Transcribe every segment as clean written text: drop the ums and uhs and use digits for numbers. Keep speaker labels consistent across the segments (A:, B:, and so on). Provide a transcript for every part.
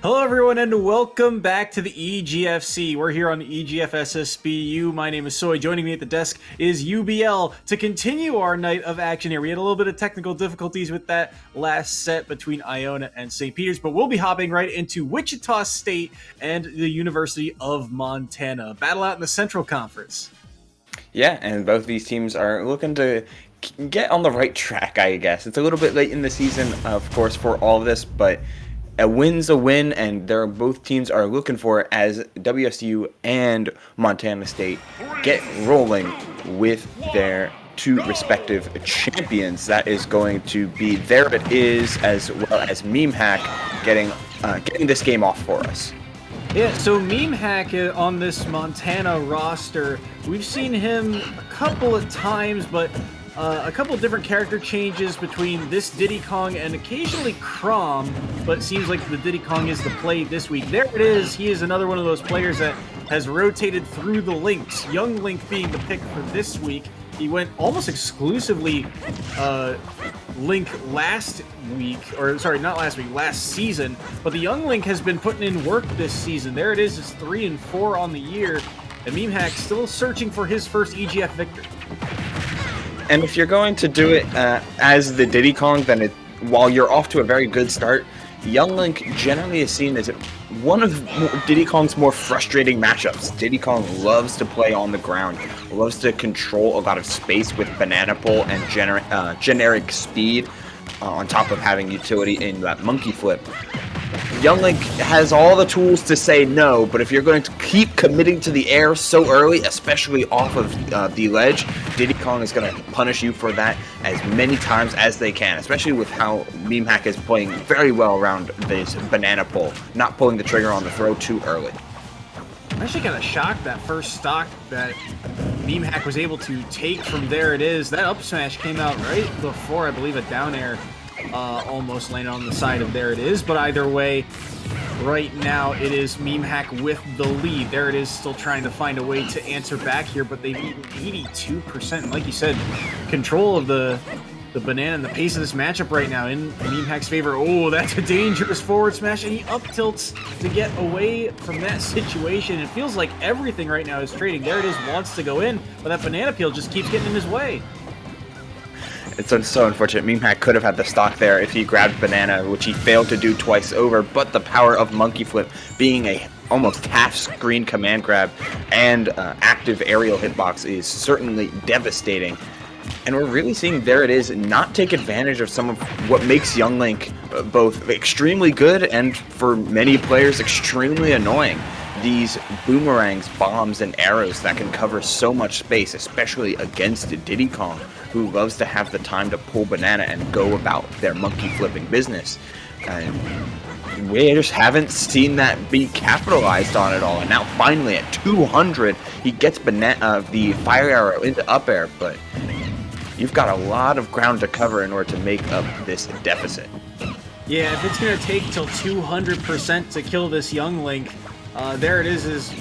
A: Hello, everyone, and welcome back to the EGFC. We're here on the SSBU. My name is Soy. Joining me at the desk is UBL to continue our night of action here. We had a little bit of technical difficulties with that last set between Iona and St. Peter's, but we'll be hopping right into Wichita State and the University of Montana. Battle out in the Central Conference.
B: Yeah, and both these teams are looking to get on the right track, I guess. It's a little bit late in the season, of course, for all of this, but a win's a win, and both teams are looking for it as WSU and Montana State get rolling with their two respective champions. That is going to be There It Is, as well as Meme Hack getting this game off for us.
A: Yeah, so Meme Hack on this Montana roster, we've seen him a couple of times, but a couple different character changes between this Diddy Kong and occasionally Crom, but it seems like the Diddy Kong is the play this week. There it is. He is another one of those players that has rotated through the links. Young Link being the pick for this week. He went almost exclusively Link last week, or sorry, not last week, last season. But the Young Link has been putting in work this season. There it is. It's 3-4 on the year. And Meme Hack still searching for his first EGF victory.
B: And if you're going to do it as the Diddy Kong, then while you're off to a very good start, Young Link generally is seen as one of Diddy Kong's more frustrating matchups. Diddy Kong loves to play on the ground, loves to control a lot of space with banana pull and generic speed, on top of having utility in that monkey flip. Young Link has all the tools to say no, but if you're going to keep committing to the air so early, especially off of the ledge, Diddy Kong is going to punish you for that as many times as they can, especially with how Meme Hack is playing very well around this banana pull, not pulling the trigger on the throw too early.
A: I'm actually kind of shocked that first stock that Meme Hack was able to take from There It Is. That up smash came out right before, I believe, a down air almost landed on the side of There It Is. But either way, right now it is Meme Hack with the lead. There It Is still trying to find a way to answer back here, but they've eaten 82%. Like you said, control of the banana and the pace of this matchup right now in Meme Hack's favor. Oh, that's a dangerous forward smash, and he up tilts to get away from that situation. It feels like everything right now is trading. There It Is wants to go in, but that banana peel just keeps getting in his way.
B: It's so unfortunate. Meme Hack could have had the stock there if he grabbed banana, which he failed to do twice over, but the power of monkey flip being a almost half screen command grab and active aerial hitbox is certainly devastating. And we're really seeing There It Is not take advantage of some of what makes Young Link both extremely good and, for many players, extremely annoying. These boomerangs, bombs, and arrows that can cover so much space, especially against Diddy Kong, who loves to have the time to pull banana and go about their monkey flipping business. And we just haven't seen that be capitalized on at all. And now finally at 200, he gets the fire arrow into up air, but you've got a lot of ground to cover in order to make up this deficit.
A: Yeah, if it's going to take till 200% to kill this Young Link, There It Is,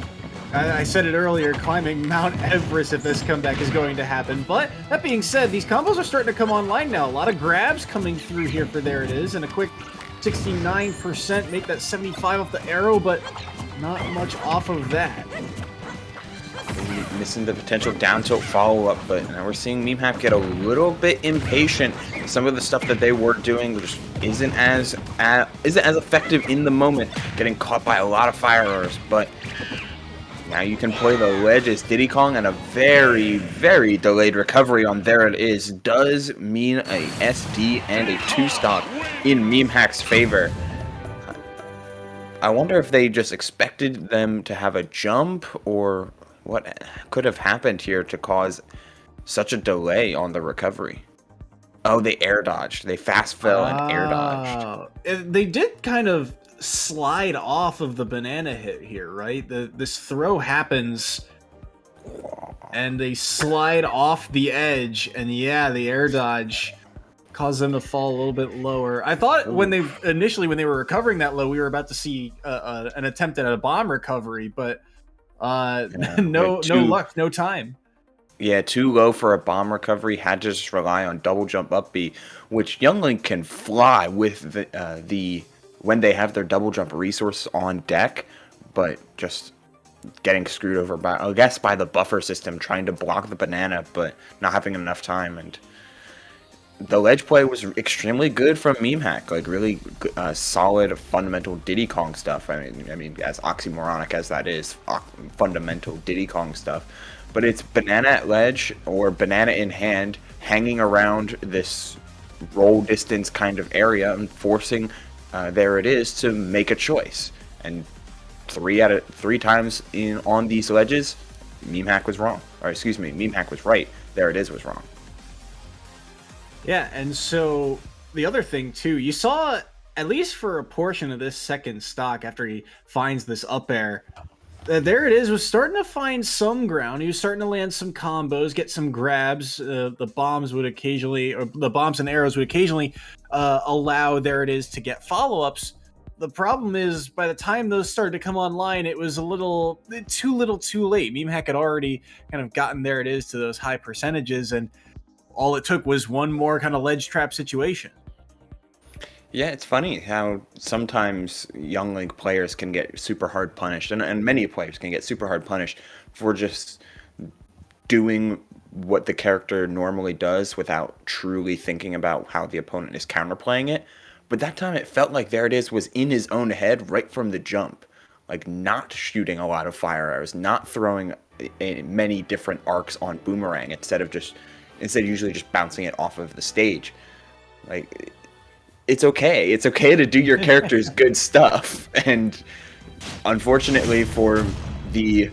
A: I said it earlier, climbing Mount Everest if this comeback is going to happen. But that being said, these combos are starting to come online now. A lot of grabs coming through here for There It Is, and a quick 69%, make that 75 off the arrow, but not much off of that.
B: Missing the potential down tilt follow-up, but now we're seeing Meme Hack get a little bit impatient. Some of the stuff that they were doing just isn't as effective in the moment, getting caught by a lot of fire arrows, but now you can play the ledges. Diddy Kong, and a very, very delayed recovery on There It Is does mean a SD and a 2-stock in Meme Hack's favor. I wonder if they just expected them to have a jump, or what could have happened here to cause such a delay on the recovery. Oh, they air dodged. They fast fell and air dodged.
A: They did kind of slide off of the banana hit here, right? This throw happens and they slide off the edge, and yeah, the air dodge caused them to fall a little bit lower. I thought when they were recovering that low, we were about to see an attempt at a bomb recovery, but no luck, no time.
B: Yeah, too low for a bomb recovery. Had to just rely on double jump up B, which Young Link can fly with the when they have their double jump resource on deck, but just getting screwed over by, I guess, by the buffer system, trying to block the banana, but not having enough time. And the ledge play was extremely good from Meme Hack, like really solid fundamental Diddy Kong stuff. I mean, as oxymoronic as that is, fundamental Diddy Kong stuff. But it's banana at ledge or banana in hand, hanging around this roll distance kind of area and forcing there it is to make a choice. And three times on these ledges, Meme Hack was wrong. Or excuse me, Meme Hack was right. There it is was wrong.
A: Yeah, and so the other thing too, you saw, at least for a portion of this second stock after he finds this up air, there it is, was starting to find some ground. He was starting to land some combos, get some grabs. The bombs would occasionally, or the bombs and arrows would occasionally allow there it is to get follow-ups. The problem is, by the time those started to come online, it was a little too late. Meme Hack had already kind of gotten there it is to those high percentages, and all it took was one more kind of ledge trap situation.
B: Yeah, it's funny how sometimes Young Link players can get super hard punished, and many players can get super hard punished for just doing what the character normally does without truly thinking about how the opponent is counterplaying it. But that time it felt like there it is was in his own head right from the jump. Like not shooting a lot of fire arrows, not throwing many different arcs on Boomerang instead usually just bouncing it off of the stage. Like, it's okay. It's okay to do your character's good stuff. And unfortunately for the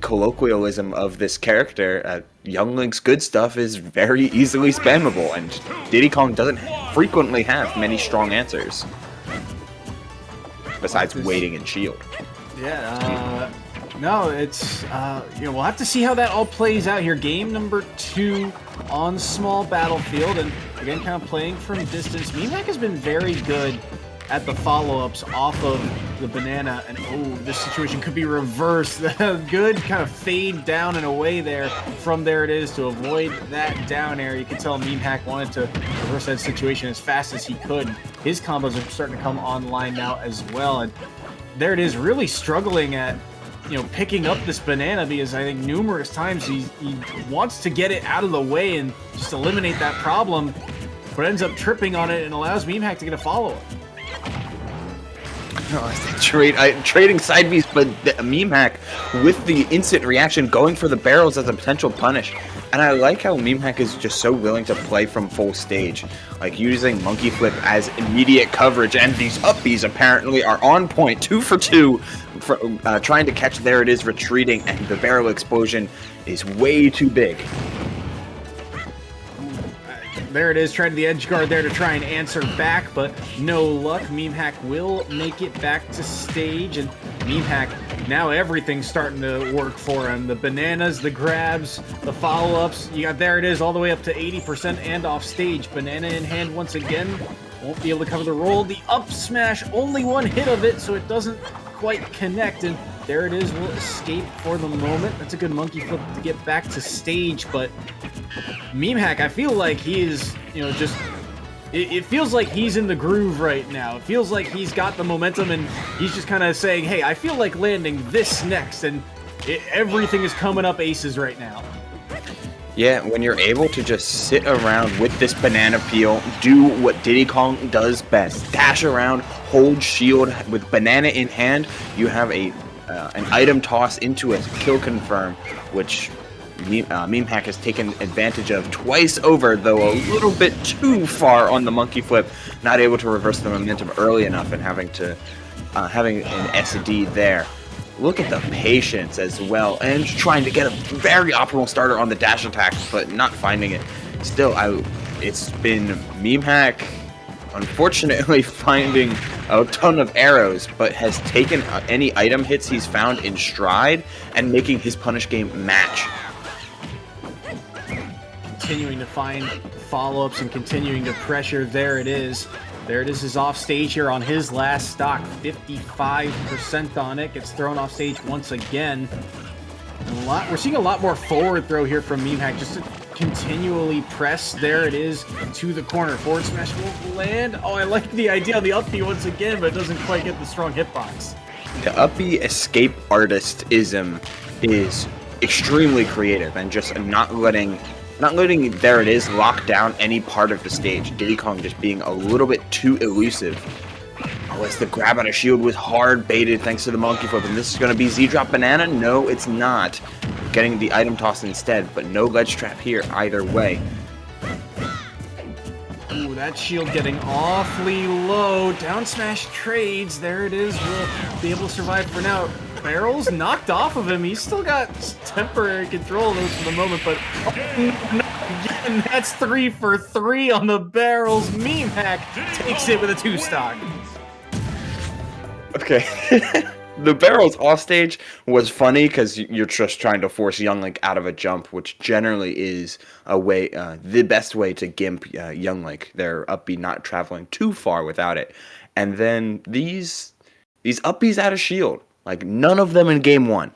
B: colloquialism of this character, Young Link's good stuff is very easily spammable, and Diddy Kong doesn't frequently have many strong answers besides waiting and shield.
A: Yeah, no, it's we'll have to see how that all plays out here. Game number 2 on small battlefield, and again, kind of playing from distance. Meme Hack has been very good at the follow-ups off of the banana, and this situation could be reversed. Good kind of fade down and away there from there it is to avoid that down air. You can tell Meme Hack wanted to reverse that situation as fast as he could. His combos are starting to come online now as well, and there it is, really struggling at picking up this banana, because I think numerous times he wants to get it out of the way and just eliminate that problem, but ends up tripping on it and allows Meme Hack to get a follow-up.
B: Trading side beats, but Meme Hack with the instant reaction going for the barrels as a potential punish. And I like how Meme Hack is just so willing to play from full stage, like using Monkey Flip as immediate coverage, and these upbees apparently are on point, 2 for 2, trying to catch there it is retreating, and the barrel explosion is way too big.
A: There it is, tried the edge guard there to try and answer back, but no luck. Meme Hack will make it back to stage, and Meme Hack, now everything's starting to work for him. The bananas, the grabs, the follow-ups. You got there it is all the way up to 80% and off stage. Banana in hand once again. Won't be able to cover the roll. The up smash, only one hit of it, so it doesn't quite connect, and there it is, will escape for the moment. That's a good monkey flip to get back to stage, but Meme Hack, I feel like he is, it feels like he's in the groove right now. It feels like he's got the momentum, and he's just kind of saying, hey, I feel like landing this next, and everything is coming up aces right now.
B: Yeah, when you're able to just sit around with this banana peel, do what Diddy Kong does best, dash around, hold shield with banana in hand, you have an item toss into a kill confirm, which Meme Hack has taken advantage of twice over, though a little bit too far on the monkey flip, not able to reverse the momentum early enough, and having an SD there. Look at the patience as well, and trying to get a very optimal starter on the dash attack, but not finding it. Still, it's been Meme Hack, unfortunately, finding a ton of arrows, but has taken any item hits he's found in stride and making his punish game match.
A: Continuing to find follow-ups and continuing to pressure. There it is. There it is off stage here on his last stock. 55% on it. Gets thrown off stage once again. And we're seeing a lot more forward throw here from Meme Hack, just to continually press. There it is to the corner. Forward smash will land. Oh, I like the idea of the up B once again, but it doesn't quite get the strong hitbox.
B: The up B escape artist-ism is extremely creative and just not letting there it is lock down any part of the stage. Diddy Kong just being a little bit too elusive. Oh, as the grab on a shield was hard baited thanks to the monkey flip, and this is going to be Z-drop banana? No, it's not. Getting the item toss instead, but no ledge trap here either way.
A: Ooh, that shield getting awfully low. Down smash trades. There it is. We'll be able to survive for now. Barrels knocked off of him. He's still got temporary control of those for the moment, but again, that's 3 for 3 on the barrels. Memehack takes it with a 2-stock.
B: Okay. The barrels off stage was funny because you're just trying to force Young Link out of a jump, which generally is a way, the best way to gimp Young Link. Their up B not traveling too far without it. And then these up Bs out of shield. Like, none of them in game 1.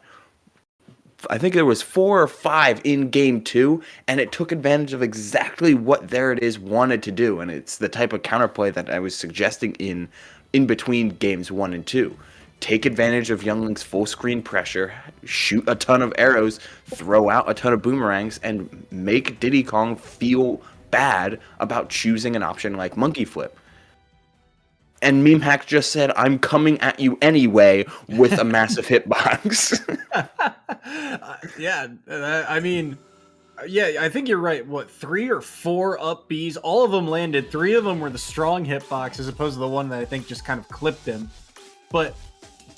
B: I think there was 4 or 5 in game 2, and it took advantage of exactly what There It Is wanted to do, and it's the type of counterplay that I was suggesting in between games 1 and 2. Take advantage of Young Link's full screen pressure, shoot a ton of arrows, throw out a ton of boomerangs, and make Diddy Kong feel bad about choosing an option like monkey flip. And Memehack just said, I'm coming at you anyway with a massive hitbox.
A: Yeah, I mean, yeah, I think you're right. What, 3 or 4 up Bs? All of them landed. 3 of them were the strong hitbox as opposed to the one that I think just kind of clipped him. But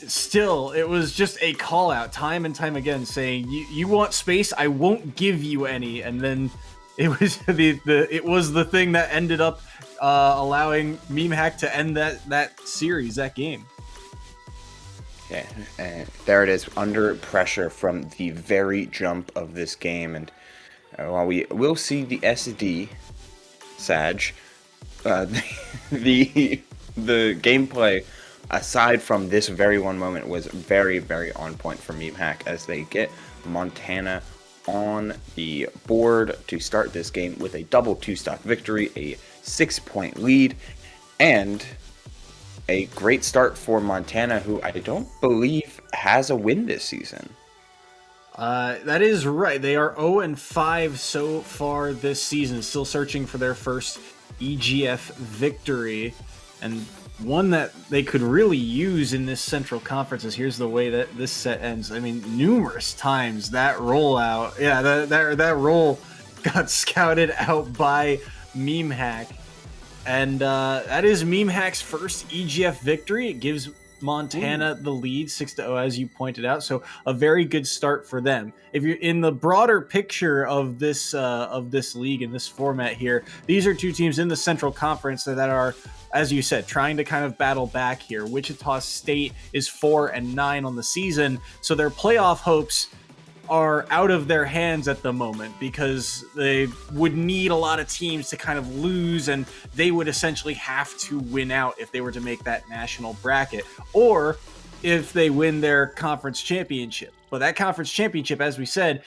A: still, it was just a call out time and time again saying, you want space? I won't give you any. And then it was it was the thing that ended up allowing Memehack to end that series, that game.
B: Yeah, and there it is, under pressure from the very jump of this game. And while we will see the SD, Sag, the gameplay, aside from this very one moment, was very, very on point for Memehack as they get Montana on the board to start this game with a double 2-stock victory, a 6-point lead, and a great start for Montana, who I don't believe has a win this season.
A: That is right. They are 0-5 so far this season, still searching for their first EGF victory, and one that they could really use in this Central Conference is here's the way that this set ends. I mean, numerous times that rollout, yeah, that roll got scouted out by Memehack, and that is Memehack's first EGF victory. It gives Montana the lead 6-0, as you pointed out, so a very good start for them. If you're in the broader picture of this league and this format here, these are two teams in the Central Conference that are, as you said, trying to kind of battle back here. Wichita State is 4-9 on the season, so their playoff hopes are out of their hands at the moment because they would need a lot of teams to kind of lose, and they would essentially have to win out if they were to make that national bracket, or if they win their conference championship. But that conference championship, as we said,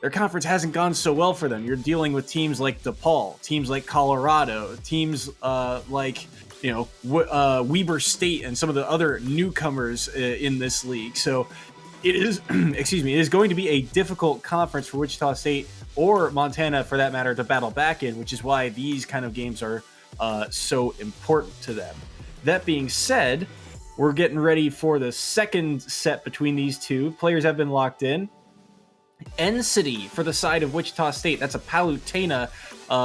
A: their conference hasn't gone so well for them. You're dealing with teams like DePaul, teams like Colorado, teams like Weber State and some of the other newcomers in this league. So it is, it is going to be a difficult conference for Wichita State or Montana, for that matter, to battle back in, which is why these kind of games are so important to them. That being said, we're getting ready for the second set between these two. Players have been locked in. N-City for the side of Wichita State. That's a Palutena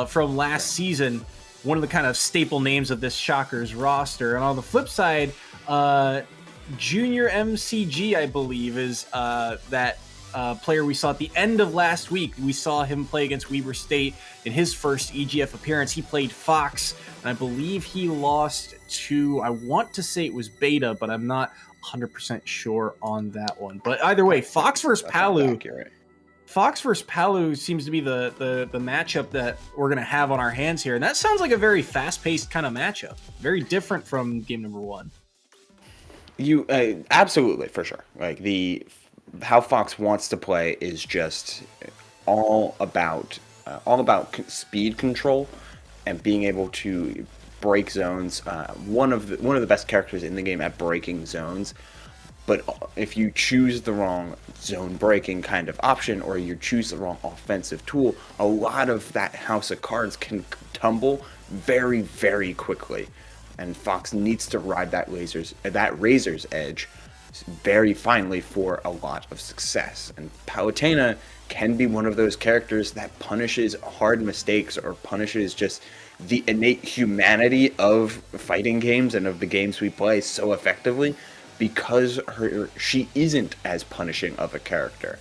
A: from last season. One of the kind of staple names of this Shockers roster. And on the flip side, Junior MCG, I believe, is that player we saw at the end of last week. We saw him play against Weber State in his first EGF appearance. He played Fox, and I believe he lost to, I want to say it was Beta, but I'm not 100% sure on that one. But either way, Fox versus Palu. Fox versus Palu seems to be the matchup that we're going to have on our hands here. And that sounds like a very fast-paced kind of matchup. Very different from game number 1.
B: You absolutely, for sure. Like how Fox wants to play is just all about all about speed control and being able to break zones. One of the best characters in the game at breaking zones. But if you choose the wrong zone breaking kind of option, or you choose the wrong offensive tool, a lot of that house of cards can tumble very, very quickly. And Fox needs to ride that razor's edge very finely for a lot of success. And Palutena can be one of those characters that punishes hard mistakes, or punishes just the innate humanity of fighting games and of the games we play so effectively, because she isn't as punishing of a character.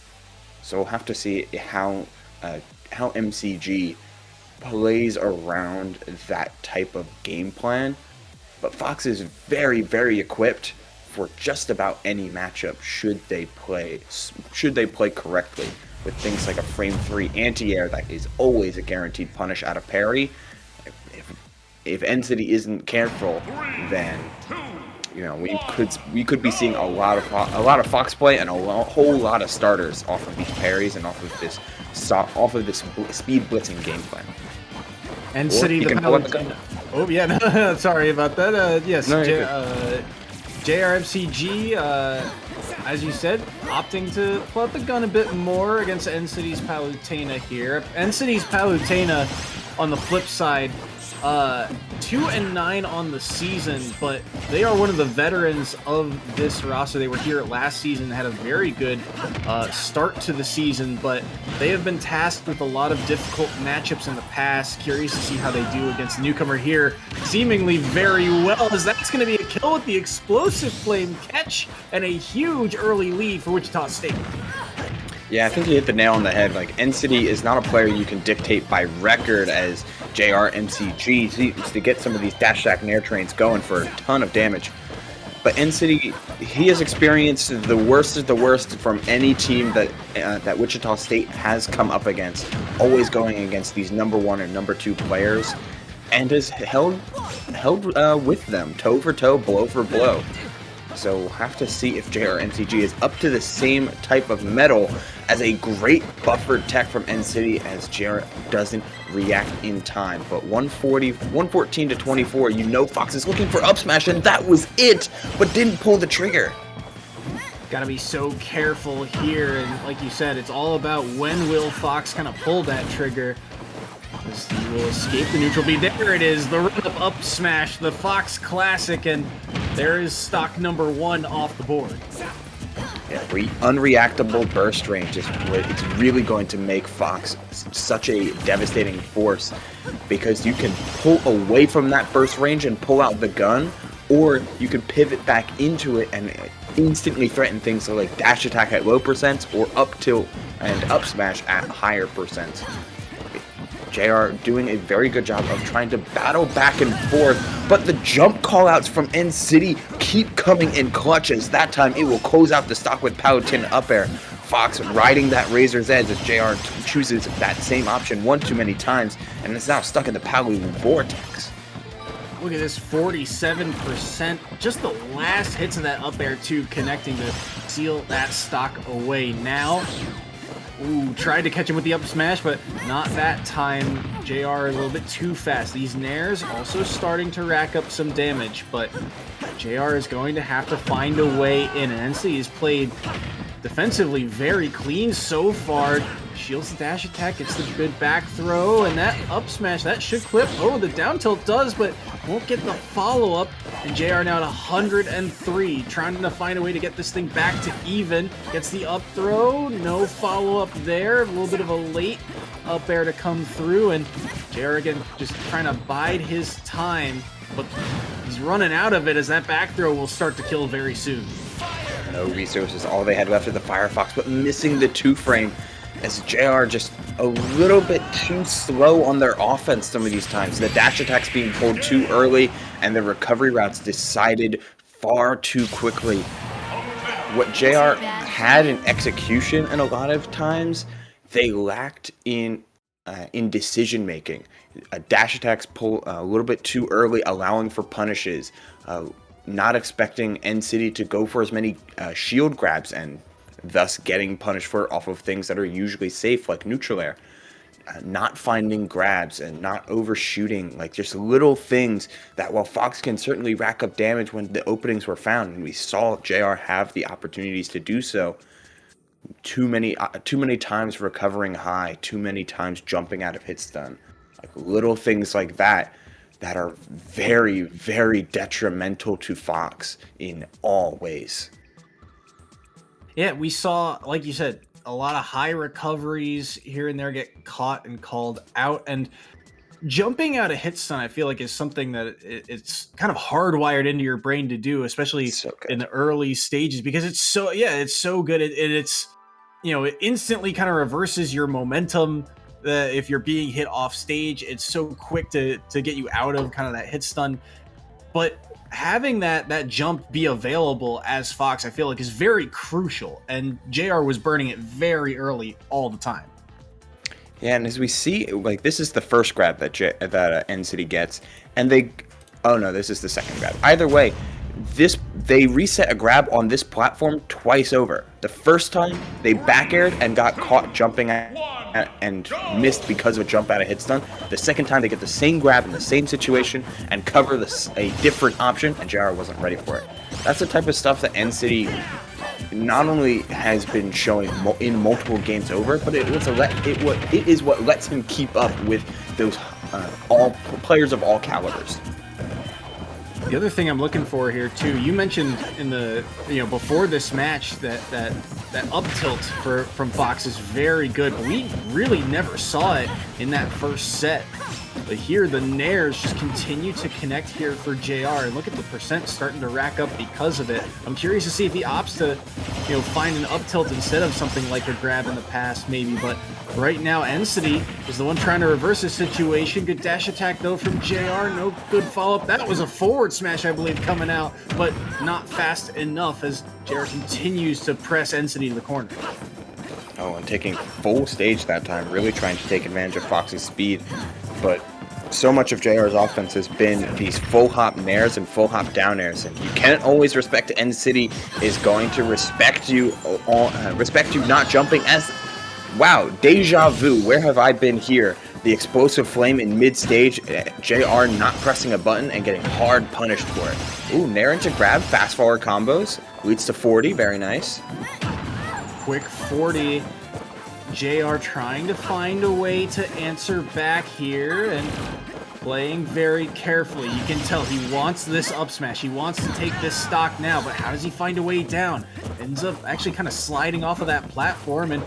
B: So we'll have to see how MCG plays around that type of game plan. But Fox is very, very equipped for just about any matchup should they play correctly, with things like a frame 3 anti-air that is always a guaranteed punish out of parry. If NCity isn't careful, then we could be seeing a lot of Fox play and a whole lot of starters off of these parries and off of this speed blitzing game plan.
A: NCity, oh yeah, no, sorry about that. Yes,
B: no,
A: JRMCG, as you said, opting to pull out the gun a bit more against NCity's Palutena here. NCity's Palutena, on the flip side, 2-9 on the season, but they are one of the veterans of this roster. They were here last season, had a very good start to the season, but they have been tasked with a lot of difficult matchups in the past. Curious to see how they do against the newcomer here, seemingly very well, as that's going to be a kill with the explosive flame catch and a huge early lead for Wichita State.
B: Yeah, I think you hit the nail on the head. Like, NCity is not a player you can dictate by record as JRMCG seems to get some of these dash attack nair trains going for a ton of damage. But NCity, he has experienced the worst of the worst from any team that Wichita State has come up against, always going against these number 1 and number 2 players, and has held with them, toe for toe, blow for blow. So we'll have to see if JRMCG is up to the same type of metal as a great buffered tech from NCity, as JR doesn't react in time. But 114 to 24, you know Fox is looking for up smash, and that was it, but didn't pull the trigger.
A: Gotta be so careful here, and like you said, it's all about when will Fox kind of pull that trigger. He will escape the neutral beat. There it is, the run-up up smash, the Fox classic, and there is stock number 1 off the board.
B: Yeah, unreactable burst range it's really going to make Fox such a devastating force, because you can pull away from that burst range and pull out the gun, or you can pivot back into it and instantly threaten things like dash attack at low percents, or up tilt and up smash at higher percents. JR doing a very good job of trying to battle back and forth, but the jump callouts from NCity keep coming in clutch, as that time it will close out the stock with Palutena up air. Fox riding that razor's edge as JR chooses that same option one too many times, and is now stuck in the Palu vortex.
A: Look at this, 47%. Just the last hits of that up air too, connecting to seal that stock away. Now, ooh, tried to catch him with the up smash, but not that time. JR a little bit too fast. These nairs also starting to rack up some damage, but JR is going to have to find a way in. And NC has played defensively very clean so far. Shields the dash attack, gets the good back throw, and that up smash, that should clip. Oh, the down tilt does, but won't get the follow-up. And JR now at 103, trying to find a way to get this thing back to even. Gets the up throw, no follow-up there. A little bit of a late up air to come through, and JR again just trying to bide his time, but he's running out of it as that back throw will start to kill very soon.
B: No resources, all they had left of the Firefox, but missing the 2-frame. As JR just a little bit too slow on their offense some of these times. The dash attacks being pulled too early, and the recovery routes decided far too quickly. What JR had in execution, and a lot of times they lacked in decision making. Dash attacks pull a little bit too early, allowing for punishes. Not expecting NCity to go for as many shield grabs, and thus getting punished for off of things that are usually safe, like neutral air. not finding grabs and not overshooting, like just little things that while Fox can certainly rack up damage when the openings were found, and we saw JR have the opportunities to do so, too many times recovering high, too many times jumping out of hit stun, like little things like that that are very, very detrimental to Fox in all ways.
A: Yeah, we saw, like you said, a lot of high recoveries here and there get caught and called out. And jumping out of hit stun, I feel like, is something that it's kind of hardwired into your brain to do, especially
B: So
A: in
B: good.
A: the early stages, because it's so good. It's, it instantly kind of reverses your momentum. If you're being hit off stage, it's so quick to get you out of kind of that hit stun. But having that jump be available as Fox, I feel like, is very crucial. And JR was burning it very early all the time.
B: Yeah, and as we see, like this is the first grab that NCity gets, and this is the second grab. Either way, they reset a grab on this platform twice over. The first time they back aired and got caught jumping and missed because of a jump out of hit stun. The second time they get the same grab in the same situation and cover a different option, and JR wasn't ready for it. That's the type of stuff that NCity not only has been showing in multiple games over, but it is what lets him keep up with those all players of all calibers.
A: The other thing I'm looking for here too, you mentioned in the before this match that up tilt from Fox is very good, but we really never saw it in that first set. But here the nairs just continue to connect here for JR, and look at the percent starting to rack up because of it. I'm curious to see if he opts to find an up tilt instead of something like a grab in the past maybe, but right now NCity is the one trying to reverse the situation. Good dash attack though from JR, no good follow-up. That was a forward smash, I believe, coming out, but not fast enough as JR continues to press NCity to the corner.
B: Oh, and taking full stage that time, really trying to take advantage of Fox's speed. But so much of JR's offense has been these full hop nairs and full hop down airs, and you can't always respect NCity is going to respect you not jumping as... Wow, deja vu, where have I been here? The explosive flame in mid-stage, JR not pressing a button and getting hard punished for it. Ooh, nair into grab, fast forward combos, leads to 40, very nice.
A: Quick 40. JR trying to find a way to answer back here and playing very carefully. You can tell he wants this up smash. He wants to take this stock now, but how does he find a way down? Ends up actually kind of sliding off of that platform, and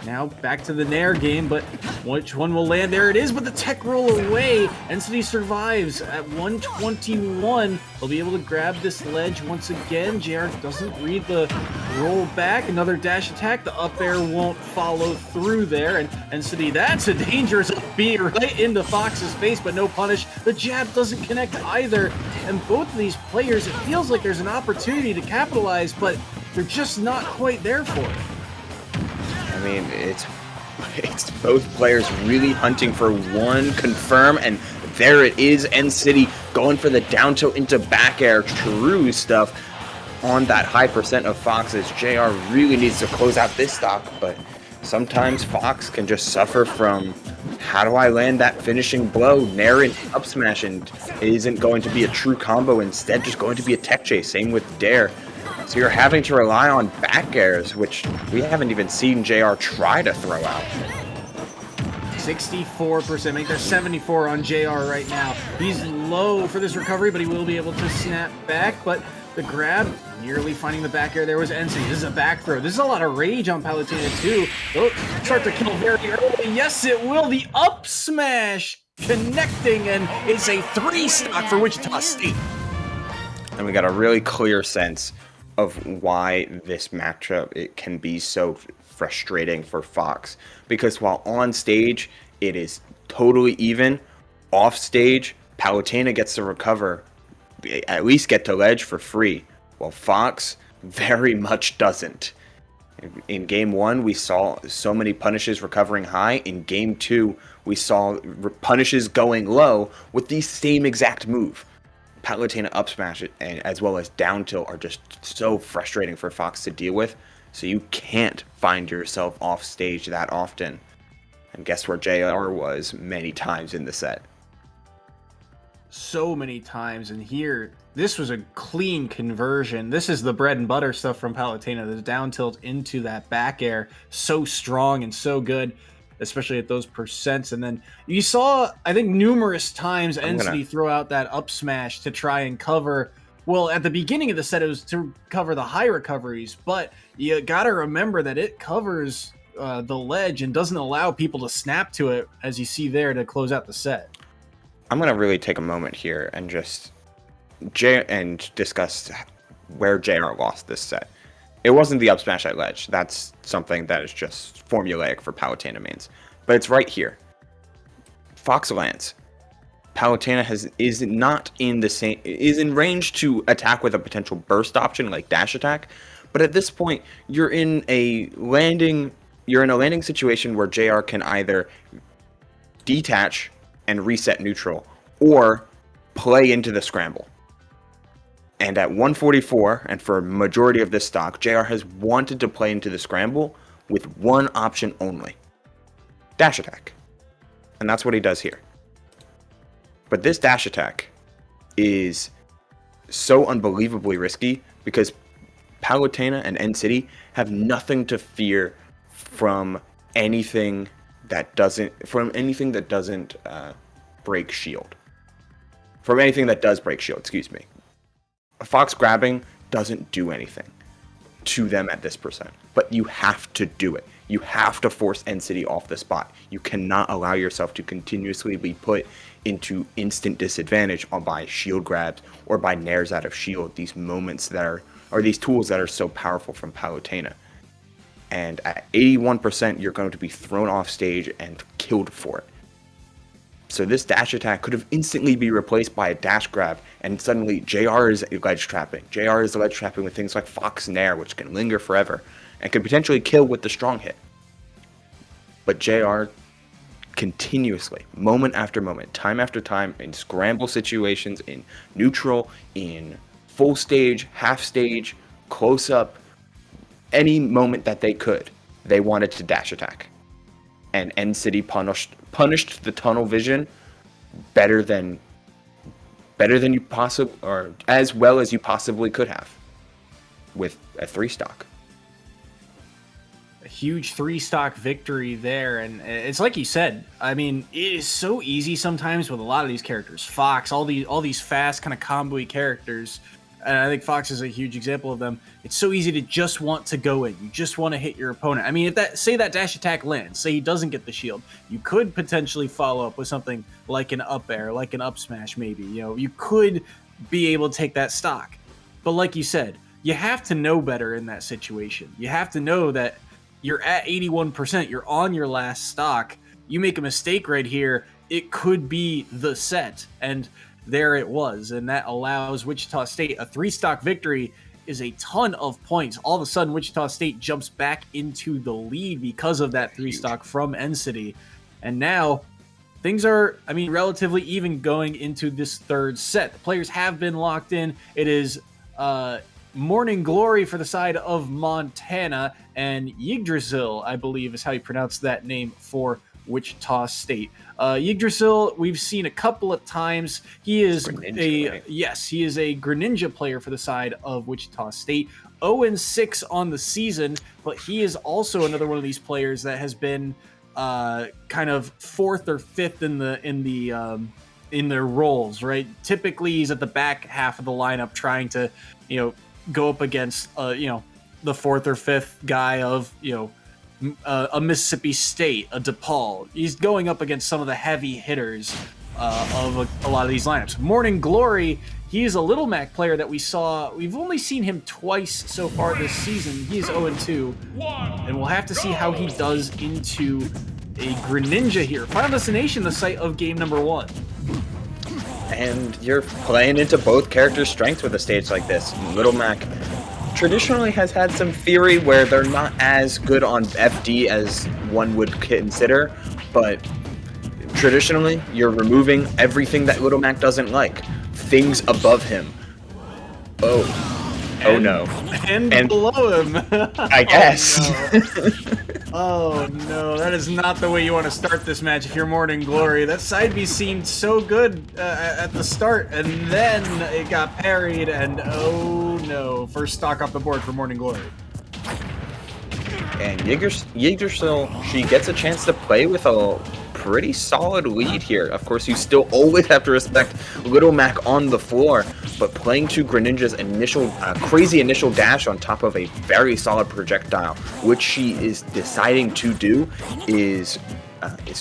A: now back to the nair game, but which one will land? There it is, but the tech roll away. NCity survives at 121. They'll be able to grab this ledge once again. JR doesn't read the roll back. Another dash attack. The up air won't follow through there. And NCity, that's a dangerous B right into Fox's face, but no punish. The jab doesn't connect either. And both of these players, it feels like there's an opportunity to capitalize, but they're just not quite there for it.
B: I mean, it's both players really hunting for one confirm, and there it is, NCity going for the down tilt into back air, true stuff on that high percent of Fox's. JR really needs to close out this stock, but sometimes Fox can just suffer from, how do I land that finishing blow? Nair and up smash, and it isn't going to be a true combo, instead just going to be a tech chase, same with Dare. So you're having to rely on back airs, which we haven't even seen JR try to throw out.
A: 64%. I think there's 74 on JR right now. He's low for this recovery, but he will be able to snap back. But the grab, nearly finding the back air there was NC. This is a back throw. This is a lot of rage on Palutena too. They'll start to kill very early. Yes, it will. The up smash connecting, and it's a 3 stock for Wichita State.
B: And we got a really clear sense of why this matchup it can be so frustrating for Fox, because while on stage it is totally even, off stage Palutena gets to recover, at least get to ledge for free, while Fox very much doesn't. In game 1 we saw so many punishes recovering high. In game 2 we saw punishes going low with the same exact move. Palutena up smash and as well as down tilt are just so frustrating for Fox to deal with, so you can't find yourself off stage that often. And guess where JR was many times in the set?
A: So many times, and here, this was a clean conversion. This is the bread and butter stuff from Palutena, the down tilt into that back air. So strong and so good, especially at those percents. And then you saw, I think, numerous times NCT throw out that up smash to try and cover. Well, at the beginning of the set, it was to cover the high recoveries, but you gotta remember that it covers the ledge and doesn't allow people to snap to it, as you see there, to close out the set.
B: I'm going to really take a moment here and just discuss where JR lost this set. It wasn't the up smash at ledge. That's something that is just formulaic for Palutena mains. But it's right here. Fox lands. Palutena is not in the same, is in range to attack with a potential burst option like dash attack. But at this point, you're in a landing situation where JR can either detach and reset neutral, or play into the scramble. And at 144, and for a majority of this stock, JR has wanted to play into the scramble with one option only: dash attack. And that's what he does here. But this dash attack is so unbelievably risky because Palutena and NCity have nothing to fear from anything that doesn't break shield. From anything that does break shield, excuse me. Fox grabbing doesn't do anything to them at this percent, but you have to do it. You have to force NCity off the spot. You cannot allow yourself to continuously be put into instant disadvantage by shield grabs or by nairs out of shield. These moments that are, or these tools that are so powerful from Palutena. And at 81%, you're going to be thrown off stage and killed for it. So this dash attack could have instantly be replaced by a dash grab, and suddenly JR is ledge trapping. JR is ledge trapping with things like Fox Nair, which can linger forever, and could potentially kill with the strong hit. But JR continuously, moment after moment, time after time, in scramble situations, in neutral, in full stage, half stage, close up, any moment that they could, they wanted to dash attack. And NCity punished the tunnel vision better than you possibly, or as well as you possibly could have, with a 3-stock.
A: A huge 3-stock victory there, and it's like you said. I mean, it is so easy sometimes with a lot of these characters. Fox, all these fast kind of combo-y characters. And I think Fox is a huge example of them. It's so easy to just want to go in. You just want to hit your opponent. I mean, if that dash attack lands, say he doesn't get the shield, you could potentially follow up with something like an up air, like an up smash maybe. You know, you could be able to take that stock. But like you said, you have to know better in that situation. You have to know that you're at 81%, you're on your last stock. You make a mistake right here, it could be the set. And there it was, and that allows Wichita State a 3-stock victory. Is a ton of points. All of a sudden, Wichita State jumps back into the lead because of that 3-stock from NCity, and now things are, I mean, relatively even going into this third set. The players have been locked in. It is Morning Glory for the side of Montana, and Yggdrasil, I believe, is how you pronounce that name for Wichita State. Yggdrasil, we've seen a couple of times. He is he is a Greninja player for the side of Wichita State. 0-6 on the season, but he is also another one of these players that has been kind of 4th or 5th in their roles, right? Typically, he's at the back half of the lineup trying to, go up against, the 4th or 5th guy of, a Mississippi State, a DePaul. He's going up against some of the heavy hitters of a lot of these lineups. Morning Glory, he is a Little Mac player that we've only seen him twice so far this season. He is 0-2, and we'll have to see how he does into a Greninja here. Final Destination, the site of game number 1.
B: And you're playing into both characters' strengths with a stage like this. Little Mac traditionally has had some theory where they're not as good on FD as one would consider, but traditionally you're removing everything that Little Mac doesn't like. Things above him. Oh. Oh no.
A: And below him.
B: I guess.
A: Oh no, that is not the way you want to start this match if you're Morning Glory. That side B seemed so good at the start, and then it got parried, and oh no, first stock off the board for Morning Glory.
B: And Yggdrasil, she gets a chance to play with a pretty solid lead here. Of course, you still always have to respect Little Mac on the floor, but playing to Greninja's initial crazy initial dash on top of a very solid projectile, which she is deciding to do, is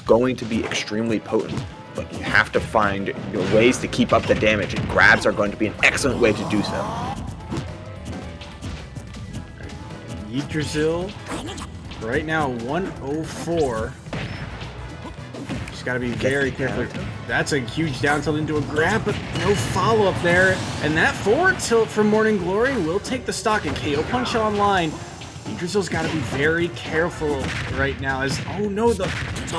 B: going to be extremely potent. But you have to find your ways to keep up the damage, and grabs are going to be an excellent way to do so.
A: Yggdrasil, right now 104. Just got to be very careful. That's a huge down tilt into a grab, but no follow-up there. And that forward tilt from Morning Glory will take the stock, and KO Punch online. Yggdrasil's got to be very careful right now as, oh no, the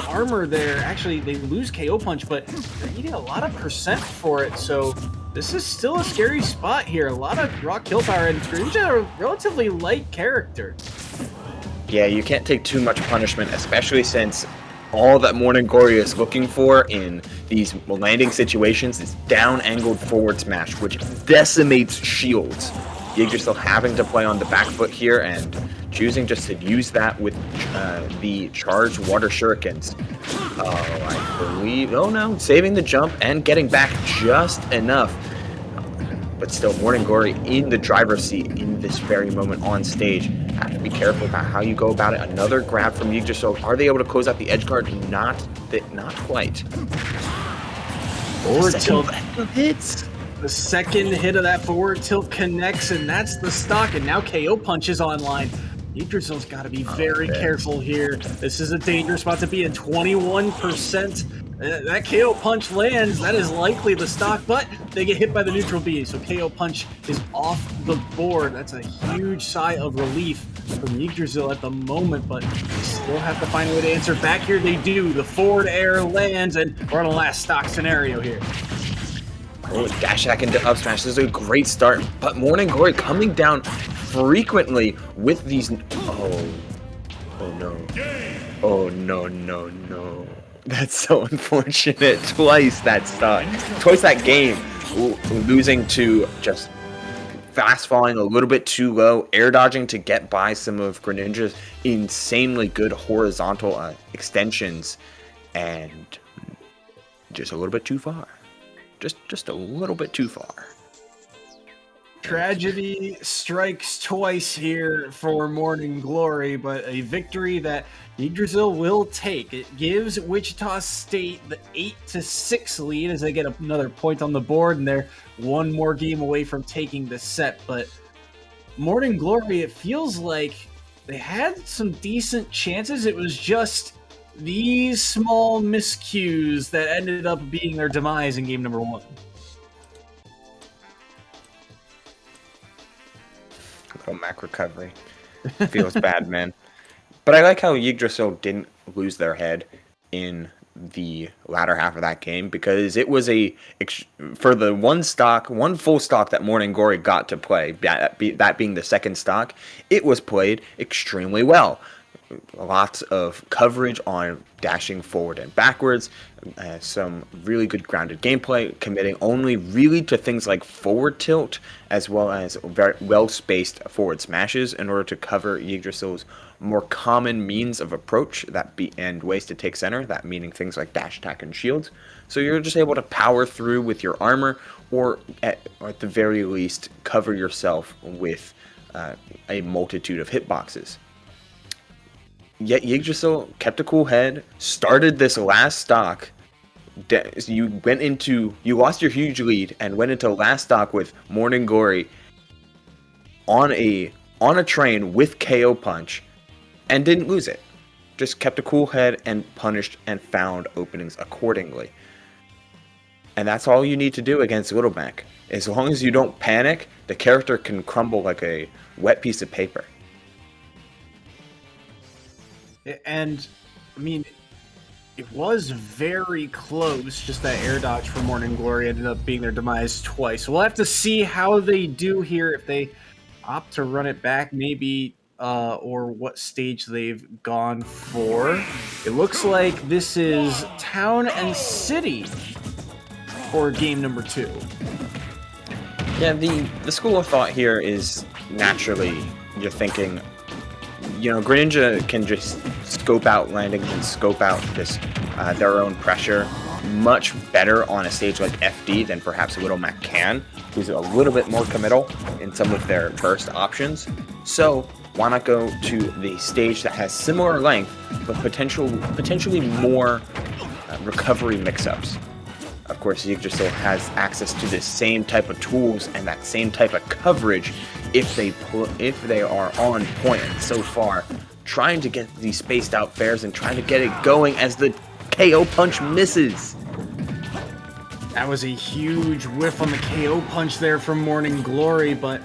A: armor there. Actually, they lose KO Punch, but they're needing a lot of percent for it, so this is still a scary spot here. A lot of raw kill power, and Greninja are a relatively light character.
B: Yeah, you can't take too much punishment, especially since all that Morning Glory is looking for in these landing situations is down-angled forward smash, which decimates shields. Yggdrasil having to play on the back foot here and choosing just to use that with the charged water shurikens. Oh, I believe... Oh no, saving the jump and getting back just enough. But still, Morning Glory in the driver's seat in this very moment on stage. Have to be careful about how you go about it. Another grab from Yggdrasil. Are they able to close out the edge guard? Not quite.
A: Forward tilt
B: hits.
A: The second hit of that forward tilt connects, and that's the stock, and now KO Punch is online. Yggdrasil's got to be very careful here. This is a dangerous spot to be in. 21%. That KO Punch lands. That is likely the stock, but they get hit by the neutral B, so KO Punch is off the board. That's a huge sigh of relief from Yggdrasil at the moment, but they still have to find a way to answer back here. They do. The forward air lands, and we're on a last stock scenario here.
B: Oh, dash attack into up smash. This is a great start, but Morning Glory coming down frequently with these. Oh no. Oh no. That's so unfortunate. Twice that stock. Twice that game. Losing to just fast falling a little bit too low, air dodging to get by some of Greninja's insanely good horizontal extensions, and just a little bit too far. Just a little bit too far.
A: Tragedy strikes twice here for Morning Glory, but a victory that Yggdrasil will take. It gives Wichita State the 8-6 lead as they get another point on the board, and they're one more game away from taking the set. But Morning Glory, it feels like they had some decent chances. It was just these small miscues that ended up being their demise in game number 1.
B: Little Mac recovery. Feels bad, man. But I like how Yggdrasil didn't lose their head in the latter half of that game, because it was for the one full stock that Morning Glory got to play, that being the second stock, it was played extremely well. Lots of coverage on dashing forward and backwards, some really good grounded gameplay, committing only really to things like forward tilt, as well as very well-spaced forward smashes in order to cover Yggdrasil's more common means of approach and ways to take center, that meaning things like dash attack and shields. So you're just able to power through with your armor, or at the very least cover yourself with a multitude of hitboxes. Yet Yggdrasil kept a cool head, started this last stock. You lost your huge lead and went into last stock with Morning Glory on a train with KO Punch, and didn't lose it. Just kept a cool head and punished and found openings accordingly. And that's all you need to do against Little Mac. As long as you don't panic, the character can crumble like a wet piece of paper.
A: And, I mean, it was very close. Just that air dodge for Morning Glory ended up being their demise twice. We'll have to see how they do here, if they opt to run it back, maybe, or what stage they've gone for. It looks like this is Town and City for game number 2.
B: Yeah, the school of thought here is naturally you're thinking, Greninja can just scope out landings and scope out this their own pressure much better on a stage like FD than perhaps Little Mac can, who's a little bit more committal in some of their burst options. So why not go to the stage that has similar length but potentially more recovery mix-ups? Of course, Yggdrasil has access to the same type of tools and that same type of coverage if they are on point. And so far, trying to get these spaced out fairs and trying to get it going as the KO punch misses.
A: That was a huge whiff on the KO punch there from Morning Glory, but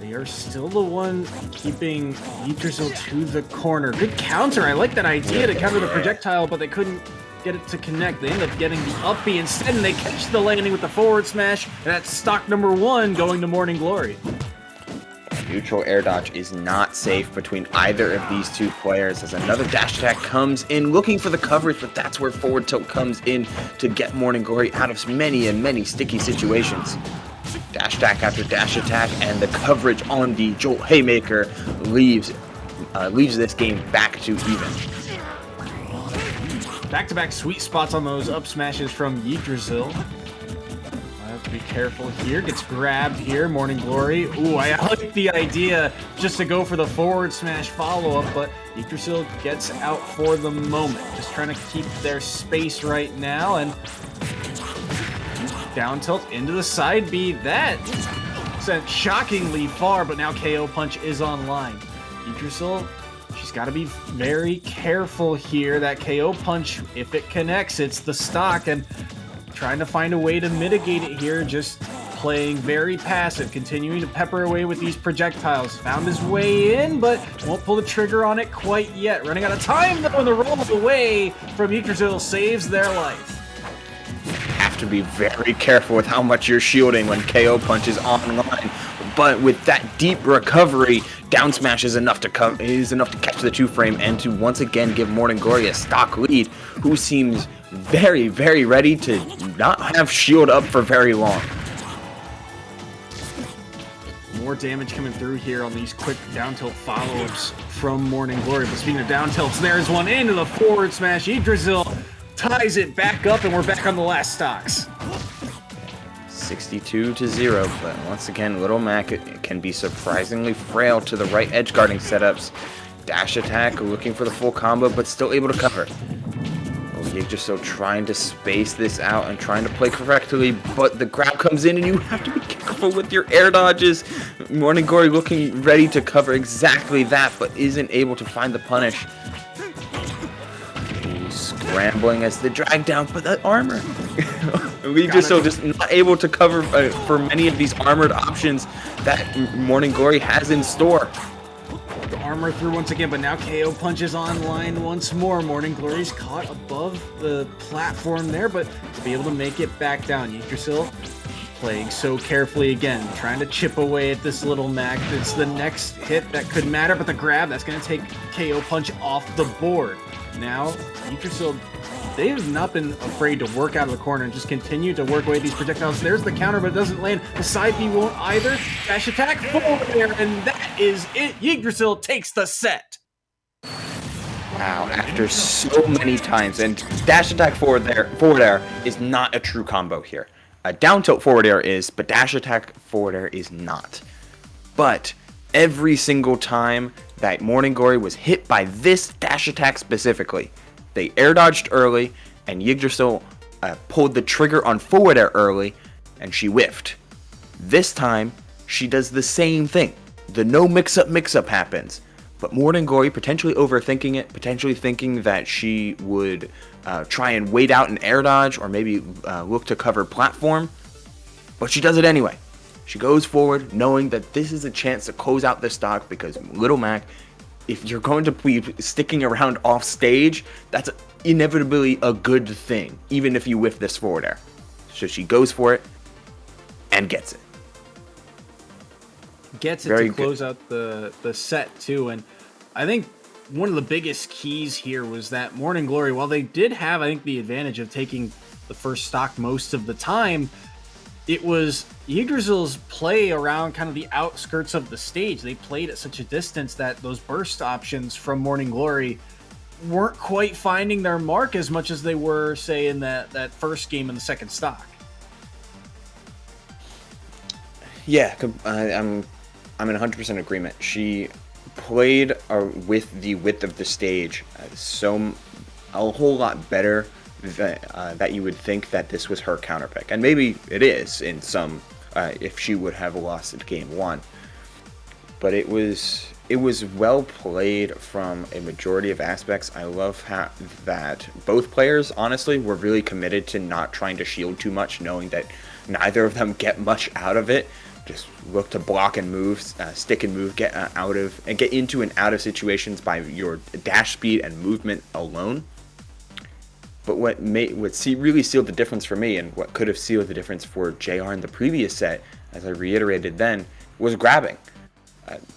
A: they are still the one keeping Yggdrasil to the corner. Good counter. I like that idea to counter the projectile, but they couldn't get it to connect. They end up getting the up B instead, and they catch the landing with the forward smash, and that's stock number 1 going to Morning Glory.
B: Neutral air dodge is not safe between either of these two players as another dash attack comes in looking for the coverage, but that's where forward tilt comes in to get Morning Glory out of many and many sticky situations. Dash attack after dash attack, and the coverage on the Jolt Haymaker leaves this game back to even.
A: Back-to-back sweet spots on those up smashes from Yggdrasil. I have to be careful here. Gets grabbed here, Morning Glory. Ooh, I like the idea just to go for the forward smash follow-up, but Yggdrasil gets out for the moment. Just trying to keep their space right now, and down tilt into the side B. That sent shockingly far, but now KO punch is online. Yggdrasil, she's got to be very careful here. That KO punch, if it connects, it's the stock, and trying to find a way to mitigate it here, just playing very passive, continuing to pepper away with these projectiles. Found his way in, but won't pull the trigger on it quite yet. Running out of time, though, and the roll away from Yggdrasil saves their life.
B: Have to be very careful with how much you're shielding when KO punch is online. But with that deep recovery, down smash is enough to catch the 2-frame and to once again give Morning Glory a stock lead, who seems very, very ready to not have shield up for very long.
A: More damage coming through here on these quick down tilt follow-ups from Morning Glory. But speaking of down tilts, there's one into the forward smash. Yggdrasil ties it back up, and we're back on the last stocks.
B: 62-0, but once again, Little Mac can be surprisingly frail to the right edge guarding setups. Dash attack, looking for the full combo, but still able to cover. Yggdrasil trying to space this out and trying to play correctly, but the grab comes in and you have to be careful with your air dodges. Morning Glory looking ready to cover exactly that, but isn't able to find the punish. Scrambling as the drag down, but that armor. Yggdrasil just not able to cover for many of these armored options that Morning Glory has in store.
A: The armor through once again, but now KO punches online once more. Morning Glory's caught above the platform there, but to be able to make it back down. Yggdrasil playing so carefully again, trying to chip away at this Little Mac. It's the next hit that could matter, but the grab, that's going to take KO punch off the board. Now, Yggdrasil, they have not been afraid to work out of the corner and just continue to work away at these projectiles. There's the counter, but it doesn't land. The side B won't either. Dash attack forward air, and that is it. Yggdrasil takes the set.
B: Wow, after so many times, and dash attack forward air is not a true combo here. A down tilt forward air is, but dash attack forward air is not. But every single time that Morning Glory was hit by this dash attack specifically, they air dodged early, and Yggdrasil pulled the trigger on forward air early, and she whiffed. This time, she does the same thing. The no mix-up happens. But Morning Glory potentially overthinking it, potentially thinking that she would try and wait out an air dodge, or maybe look to cover platform. But she does it anyway. She goes forward knowing that this is a chance to close out the stock, because Little Mac, if you're going to be sticking around off stage, that's inevitably a good thing, even if you whiff this forward air. So she goes for it and gets it.
A: gets it
B: Very
A: to close out the set too. And I think one of the biggest keys here was that Morning Glory, while they did have, I think, the advantage of taking the first stock most of the time, it was Yggdrasil's play around kind of the outskirts of the stage. They played at such a distance that those burst options from Morning Glory weren't quite finding their mark as much as they were, say, in that first game in the second stock.
B: Yeah, I'm in 100% agreement. She played with the width of the stage a whole lot better that you would think that this was her counterpick, and maybe it is in some if she would have lost at game one. But it was well played from a majority of aspects. I love that both players, honestly, were really committed to not trying to shield too much, knowing that neither of them get much out of it. Just look to block and move, stick and move, get into and out of situations by your dash speed and movement alone. But what really sealed the difference for me, and what could have sealed the difference for JR in the previous set, as I reiterated then, was grabbing.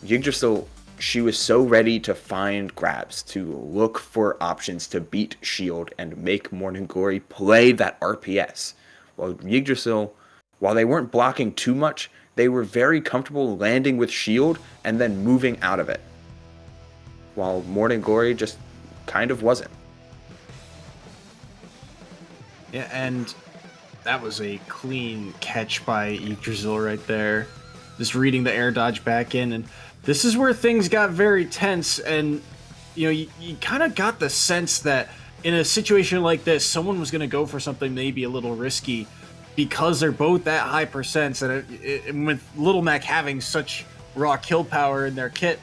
B: Yggdrasil, she was so ready to find grabs, to look for options to beat shield and make Morning Glory play that RPS. While Yggdrasil, while they weren't blocking too much, they were very comfortable landing with shield and then moving out of it. While Morning Glory just kind of wasn't.
A: Yeah, and that was a clean catch by Yggdrasil right there. Just reading the air dodge back in, and this is where things got very tense, and you kind of got the sense that in a situation like this, someone was going to go for something maybe a little risky because they're both that high percents, and with Little Mac having such raw kill power in their kit,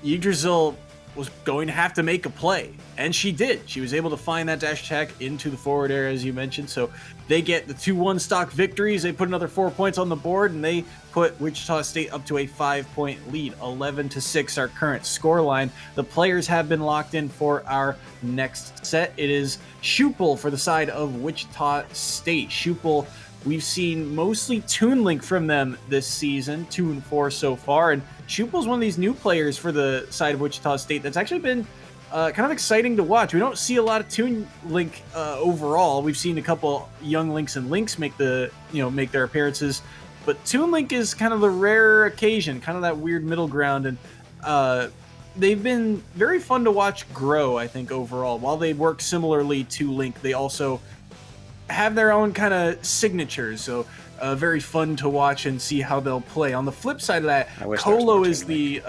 A: Yggdrasil was going to have to make a play, and she did. She was able to find that dash attack into the forward air, as you mentioned, so they get the 2-1 stock victories. They put another 4 points on the board, and they put Wichita State up to a 5-point lead. 11-6 our current score line. The players have been locked in for our next set. It is Schuppel for the side of Wichita State. Schuppel, we've seen mostly Toon Link from them this season, 2-4 so far, and Schuppel's one of these new players for the side of Wichita State that's actually been kind of exciting to watch. We don't see a lot of Toon Link overall. We've seen a couple young Links and Links make their appearances, but Toon Link is kind of the rare occasion, kind of that weird middle ground, and they've been very fun to watch grow, I think, overall. While they work similarly to Link, they also have their own kind of signatures, so very fun to watch and see how they'll play. On the flip side of that, Colo is the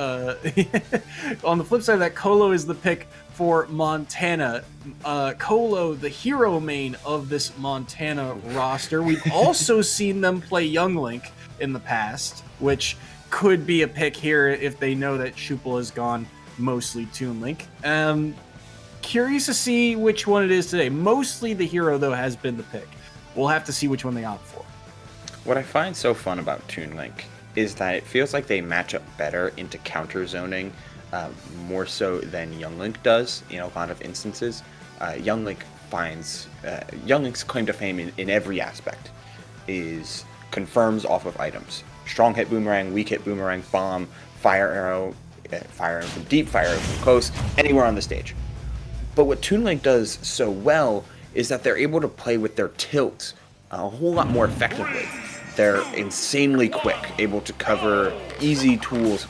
A: on the flip side of that, Colo is the pick for Montana. Colo, the hero main of this Montana roster. We've also seen them play Young Link in the past, which could be a pick here if they know that Schuppel has gone mostly Toon Link. Curious to see which one it is today. Mostly the hero, though, has been the pick. We'll have to see which one they opt for.
B: What I find so fun about Toon Link is that it feels like they match up better into counter zoning, more so than Young Link does in a lot of instances. Young Link's claim to fame in every aspect is confirms off of items. Strong hit boomerang, weak hit boomerang, bomb, fire arrow from deep, fire arrow from close, anywhere on the stage. But what Toon Link does so well is that they're able to play with their tilts a whole lot more effectively. They're insanely quick, able to cover easy tools,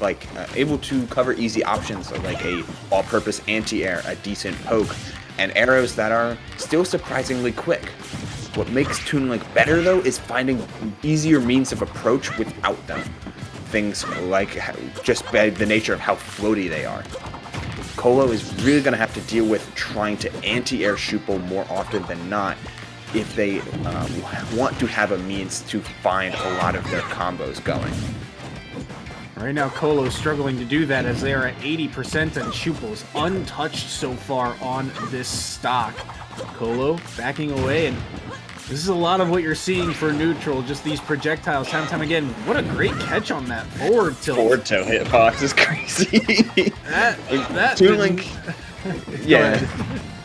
B: able to cover easy options like a all-purpose anti-air, a decent poke, and arrows that are still surprisingly quick. What makes Toon Link better, though, is finding easier means of approach without them. Things like just by the nature of how floaty they are. Colo is really going to have to deal with trying to anti-air Schuppel more often than not if they want to have a means to find a lot of their combos going.
A: Right now, Colo's struggling to do that as they are at 80% and Schuppel's untouched so far on this stock. Colo backing away, and this is a lot of what you're seeing for neutral, just these projectiles time and time again. What a great catch on that forward tilt.
B: Forward tilt hitbox is crazy.
A: That
B: Toon Link, yeah.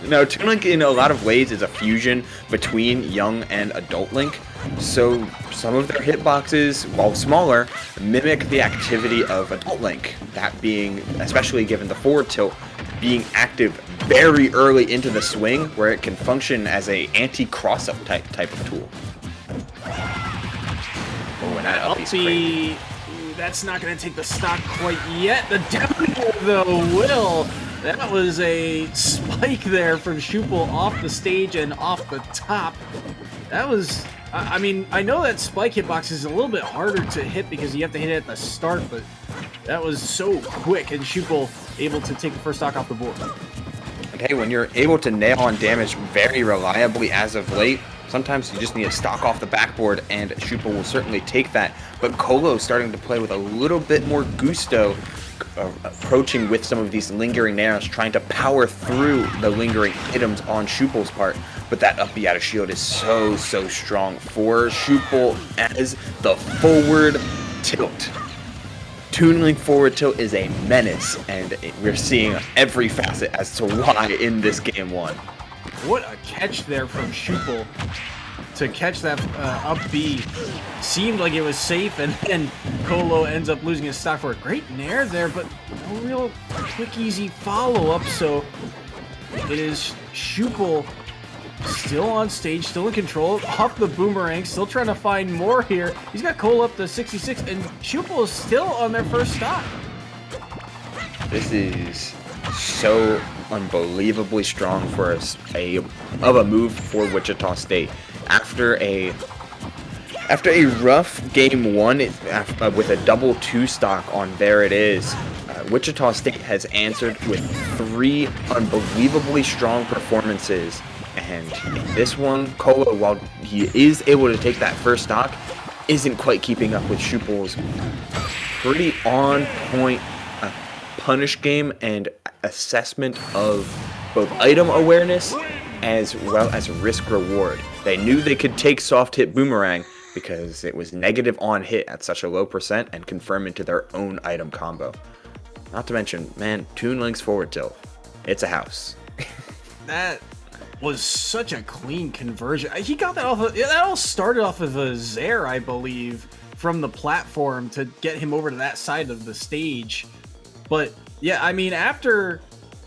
B: Now, Toon Link in a lot of ways is a fusion between young and adult Link. So some of their hitboxes, while smaller, mimic the activity of adult Link. That being, especially given the forward tilt, being active very early into the swing, where it can function as a anti-cross-up type of tool. Oh, and that up is crazy.
A: That's not going to take the stock quite yet. The down air, though, will. That was a spike there from Shupel off the stage and off the top. That was, I mean, I know that spike hitbox is a little bit harder to hit because you have to hit it at the start, but that was so quick, and Shupel able to take the first stock off the board.
B: And hey, when you're able to nail on damage very reliably as of late, sometimes you just need a stock off the backboard, and Shupel will certainly take that. But Colo's starting to play with a little bit more gusto, approaching with some of these lingering nails, trying to power through the lingering items on Shupel's part. But that up B out of shield is so strong for Shupel as the forward tilt. Toon Link forward tilt is a menace, and we're seeing every facet as to why in this game 1.
A: What a catch there from Shupel to catch that up B. Seemed like it was safe, and then Colo ends up losing his stock for a great nair there, but no real quick, easy follow-up. So it is Shupel still on stage, still in control, off the boomerang, still trying to find more here. He's got Colo up to 66, and Shupel is still on their first stock.
B: This is so unbelievably strong for a move for Wichita State. After a rough game 1 with a double 2 stock on There It Is, Wichita State has answered with 3 unbelievably strong performances. And in this one, Colo, while he is able to take that first stock, isn't quite keeping up with Shupel's pretty on-point punish game and assessment of both item awareness as well as risk reward. They knew they could take soft hit boomerang because it was negative on hit at such a low percent and confirm into their own item combo. Not to mention, man, Toon Link's forward tilt. It's a house.
A: That was such a clean conversion. He got that off of, that all started off of a Zaire, I believe, from the platform to get him over to that side of the stage. But yeah, I mean, after,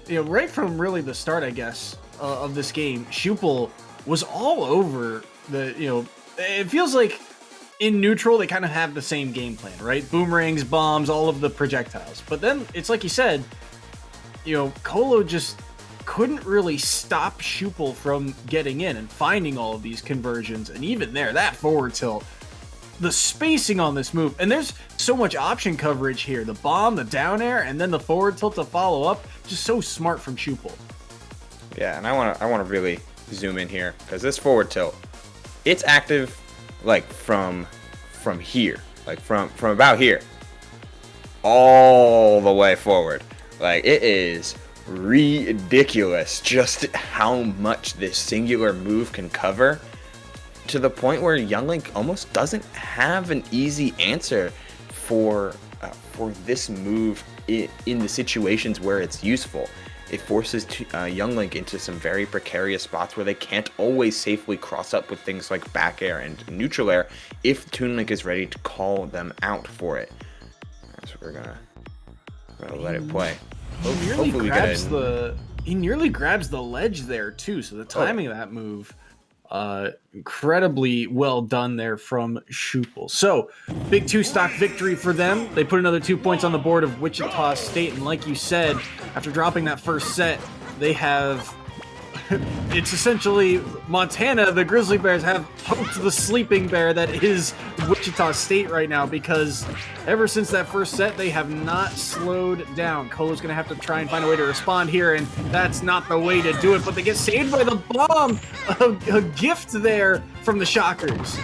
A: right from really the start, I guess, of this game, Shupel was all over the, it feels like in neutral, they kind of have the same game plan, right? Boomerangs, bombs, all of the projectiles. But then it's like you said, Colo just couldn't really stop Shupel from getting in and finding all of these conversions. And even there, that forward tilt, the spacing on this move, and there's so much option coverage here. The bomb, the down air, and then the forward tilt to follow up. Just so smart from Shupel.
B: Yeah, and I want to really zoom in here because this forward tilt, it's active like from here, like from about here all the way forward. Like, it is ridiculous just how much this singular move can cover, to the point where Young Link almost doesn't have an easy answer for this move in the situations where it's useful. It forces Young Link into some very precarious spots where they can't always safely cross up with things like back air and neutral air if Toon Link is ready to call them out for it. So we're gonna let it play.
A: He nearly grabs the ledge there too, so the timing of that move, incredibly well done there from Shupel. So big 2-stock victory for them. They put another 2 points on the board of Wichita State, and like you said, after dropping that first set, they have it's essentially Montana. The Grizzly Bears have poked the sleeping bear that is Wichita State right now, because ever since that first set, they have not slowed down. Colo's going to have to try and find a way to respond here, and that's not the way to do it. But they get saved by the bomb. A gift there from the Shockers.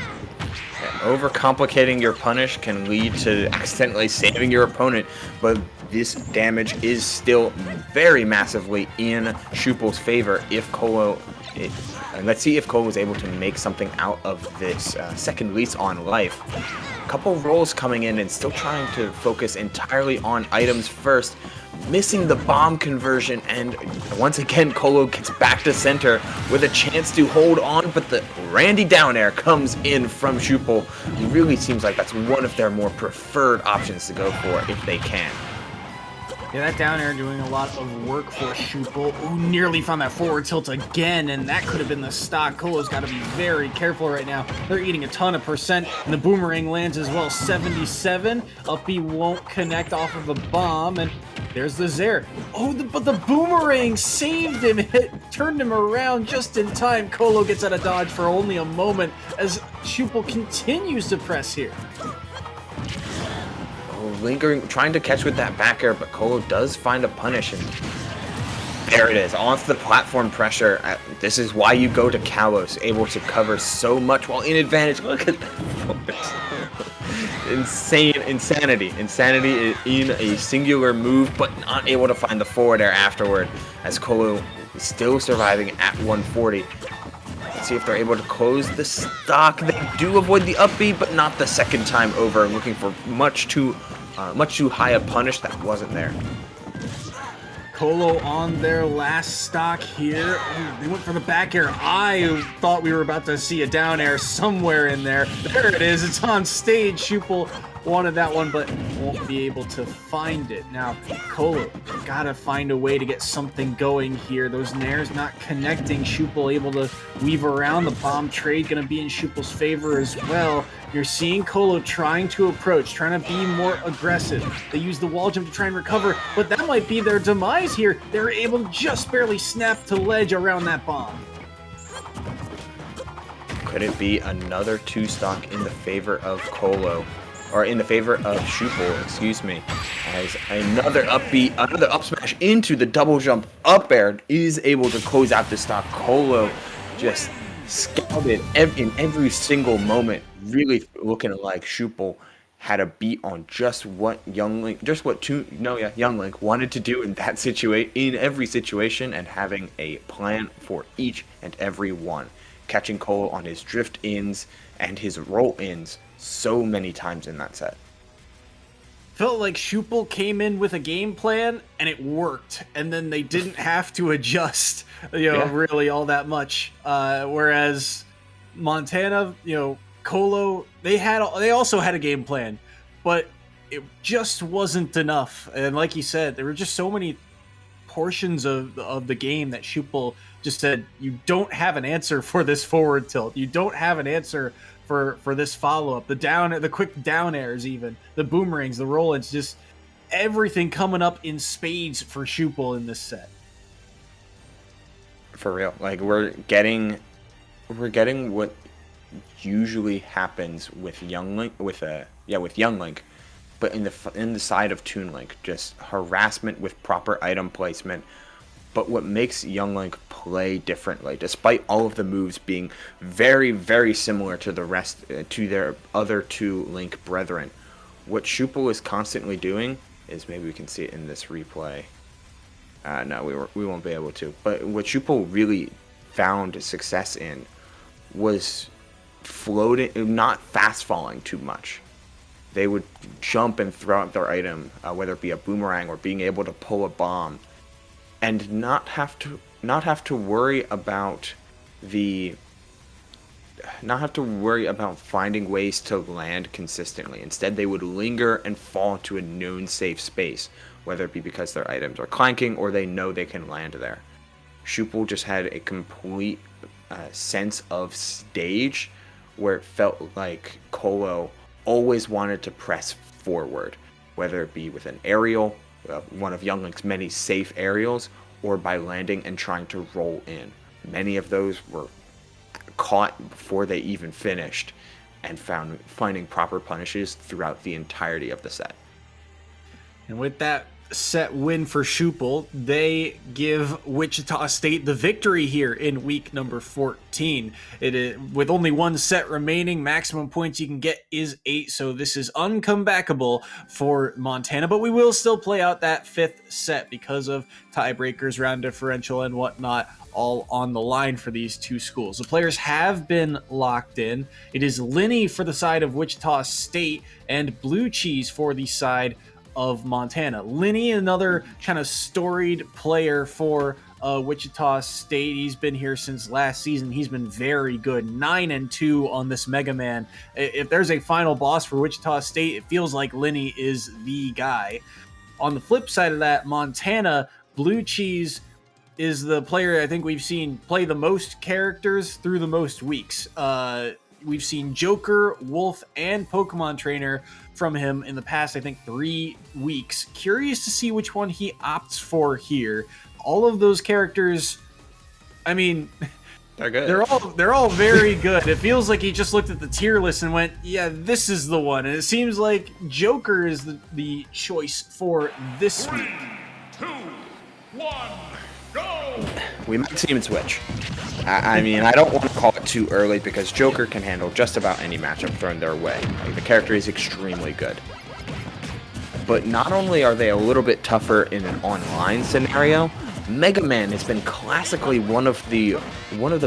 B: Overcomplicating your punish can lead to accidentally saving your opponent, but this damage is still very massively in Shupel's favor if Colo... And let's see if Colo is able to make something out of this second lease on life. A couple rolls coming in and still trying to focus entirely on items first. missing the bomb conversion, and once again Colo gets back to center with a chance to hold on, but the Randy down air comes in from Schupel. It really seems like that's one of their more preferred options to go for if they can.
A: Yeah, that down air doing a lot of work for Schupel, who nearly found that forward tilt again, and that could have been the stock. Colo's got to be very careful right now. They're eating a ton of percent, and the boomerang lands as well, 77. Up B won't connect off of the bomb, and there's the Zair. Oh, but the boomerang saved him. It turned him around just in time. Colo gets out of dodge for only a moment as Schupel continues to press here.
B: Lingering, trying to catch with that back air, but Colo does find a punish, and there it is, off the platform pressure. This is why you go to Kalos, able to cover so much while in advantage. Look at that. Insanity in a singular move, but not able to find the forward air afterward, as Colo is still surviving at 140. Let's see if they're able to close the stock. They do avoid the up B, but not the second time over, looking for much too high a punish that wasn't there.
A: Colo on their last stock here. Ooh, they went for the back air. I thought we were about to see a down air somewhere in there. There it is. It's on stage. Schupel wanted that one, but won't be able to find it. Now, Colo gotta find a way to get something going here. Those nairs not connecting. Schupel able to weave around. The bomb trade gonna be in Schupel's favor as well. You're seeing Colo trying to approach, trying to be more aggressive. They use the wall jump to try and recover, but that might be their demise here. They're able to just barely snap to ledge around that bomb.
B: Could it be another 2 stock in the favor of Colo? Or in the favor of Schupel, excuse me, as another up smash into the double jump up air is able to close out the stock. Colo just scouted in every single moment, really looking like Schupel had a beat on just what Young Link wanted to do in that in every situation, and having a plan for each and every one, catching Colo on his drift ins and his roll ins so many times in that set.
A: Felt like Schupel came in with a game plan and it worked, and then they didn't have to adjust, really all that much. Whereas Montana, Colo, they also had a game plan, but it just wasn't enough. And like you said, there were just so many portions of the game that Schupel just said, you don't have an answer for this forward tilt. You don't have an answer for this follow-up. The quick down airs, even the boomerangs, the roll-ins, just everything coming up in spades for Schupel in this set.
B: For real, like we're getting what usually happens with Young Link, with Young Link, but in the side of Toon Link, just harassment with proper item placement. But what makes Young Link play differently, despite all of the moves being very, very similar to the rest, to their other 2 Link brethren, what Schupel is constantly doing is, maybe we can see it in this replay. No, we won't be able to. But what Schupel really found success in was floating, not fast falling too much. They would jump and throw out their item, whether it be a boomerang or being able to pull a bomb, and not have to worry about finding ways to land consistently. Instead, they would linger and fall to a known safe space, whether it be because their items are clanking or they know they can land there. Schupel just had a complete sense of stage where it felt like Colo always wanted to press forward, whether it be with an aerial, one of Young Link's many safe aerials, or by landing and trying to roll in. Many of those were caught before they even finished, and finding proper punishes throughout the entirety of the set.
A: And with that set win for Schupel, they give Wichita State the victory here in week number 14. It is, with only 1 set remaining, maximum points you can get is 8, so this is uncomebackable for Montana, but we will still play out that 5th set because of tiebreakers, round differential, and whatnot, all on the line for these 2 schools. The players have been locked in. It is Linney for the side of Wichita State and Blue Cheese for the side of Montana. Lenny, another kind of storied player for Wichita State. He's been here since last season. He's been very good. 9-2 on this Mega Man. If there's a final boss for Wichita State, it feels like Lenny is the guy. On the flip side of that, Montana, Blue Cheese is the player I think we've seen play the most characters through the most weeks. We've seen Joker, Wolf, and Pokemon Trainer from him in the past, I think, 3 weeks. Curious to see which one he opts for here. All of those characters, I mean,
B: they're good.
A: They're all very good. It feels like he just looked at the tier list and went, yeah, this is the one. And it seems like Joker is the choice for this week.
C: 3, 2, 1, go!
B: We might see him switch. I mean, I don't want to call it too early because Joker can handle just about any matchup thrown their way. Like, the character is extremely good. But not only are they a little bit tougher in an online scenario, Mega Man has been classically one of the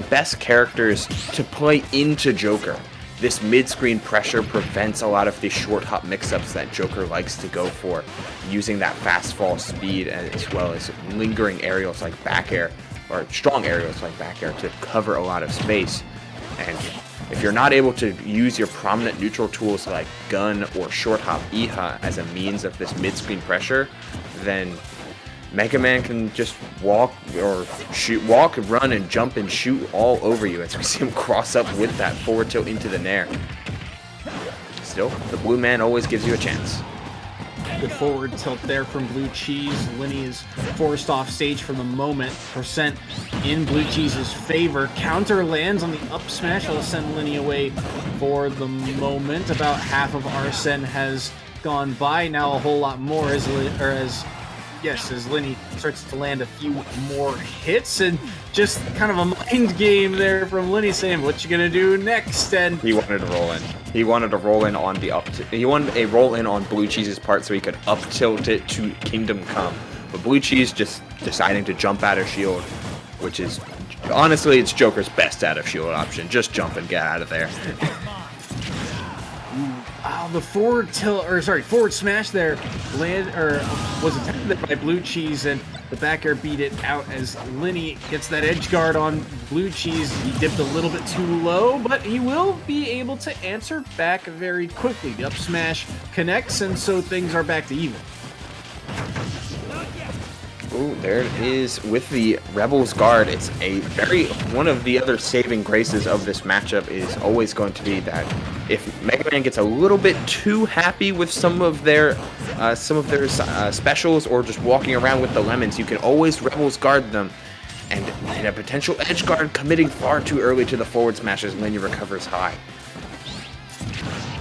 B: best characters to play into Joker. This mid-screen pressure prevents a lot of the short hop mix-ups that Joker likes to go for, using that fast fall speed as well as lingering aerials like back air, or strong aerials like back air to cover a lot of space. And if you're not able to use your prominent neutral tools like gun or short hop Iha as a means of this mid-screen pressure, then Mega Man can just walk, run, and jump and shoot all over you as we see him cross up with that forward tilt into the nair. Still, the blue man always gives you a chance.
A: Good forward tilt there from Blue Cheese. Lenny is forced off stage for the moment. Percent in Blue Cheese's favor. Counter lands on the up smash. That'll send Lenny away for the moment. About half of Arsene has gone by. Now a whole lot more as Lenny starts to land a few more hits, and just kind of a mind game there from Lenny saying, what you gonna do next? And
B: he wanted to roll in. He wanted to roll in on the he wanted a roll in on Blue Cheese's part so he could up tilt it to Kingdom Come. But Blue Cheese just deciding to jump out of shield, which is, honestly, it's Joker's best out of shield option. Just jump and get out of there.
A: The forward smash there was attempted by Blue Cheese, and the back air beat it out as Lenny gets that edge guard on Blue Cheese. He dipped a little bit too low, but he will be able to answer back very quickly. The up smash connects, and so things are back to even.
B: Ooh, there it is with the Rebels guard. It's one of the other saving graces of this matchup is always going to be that if Mega Man gets a little bit too happy with some of their specials or just walking around with the lemons, you can always Rebels guard them. And in a potential edge guard committing far too early to the forward smashes when you recovers high.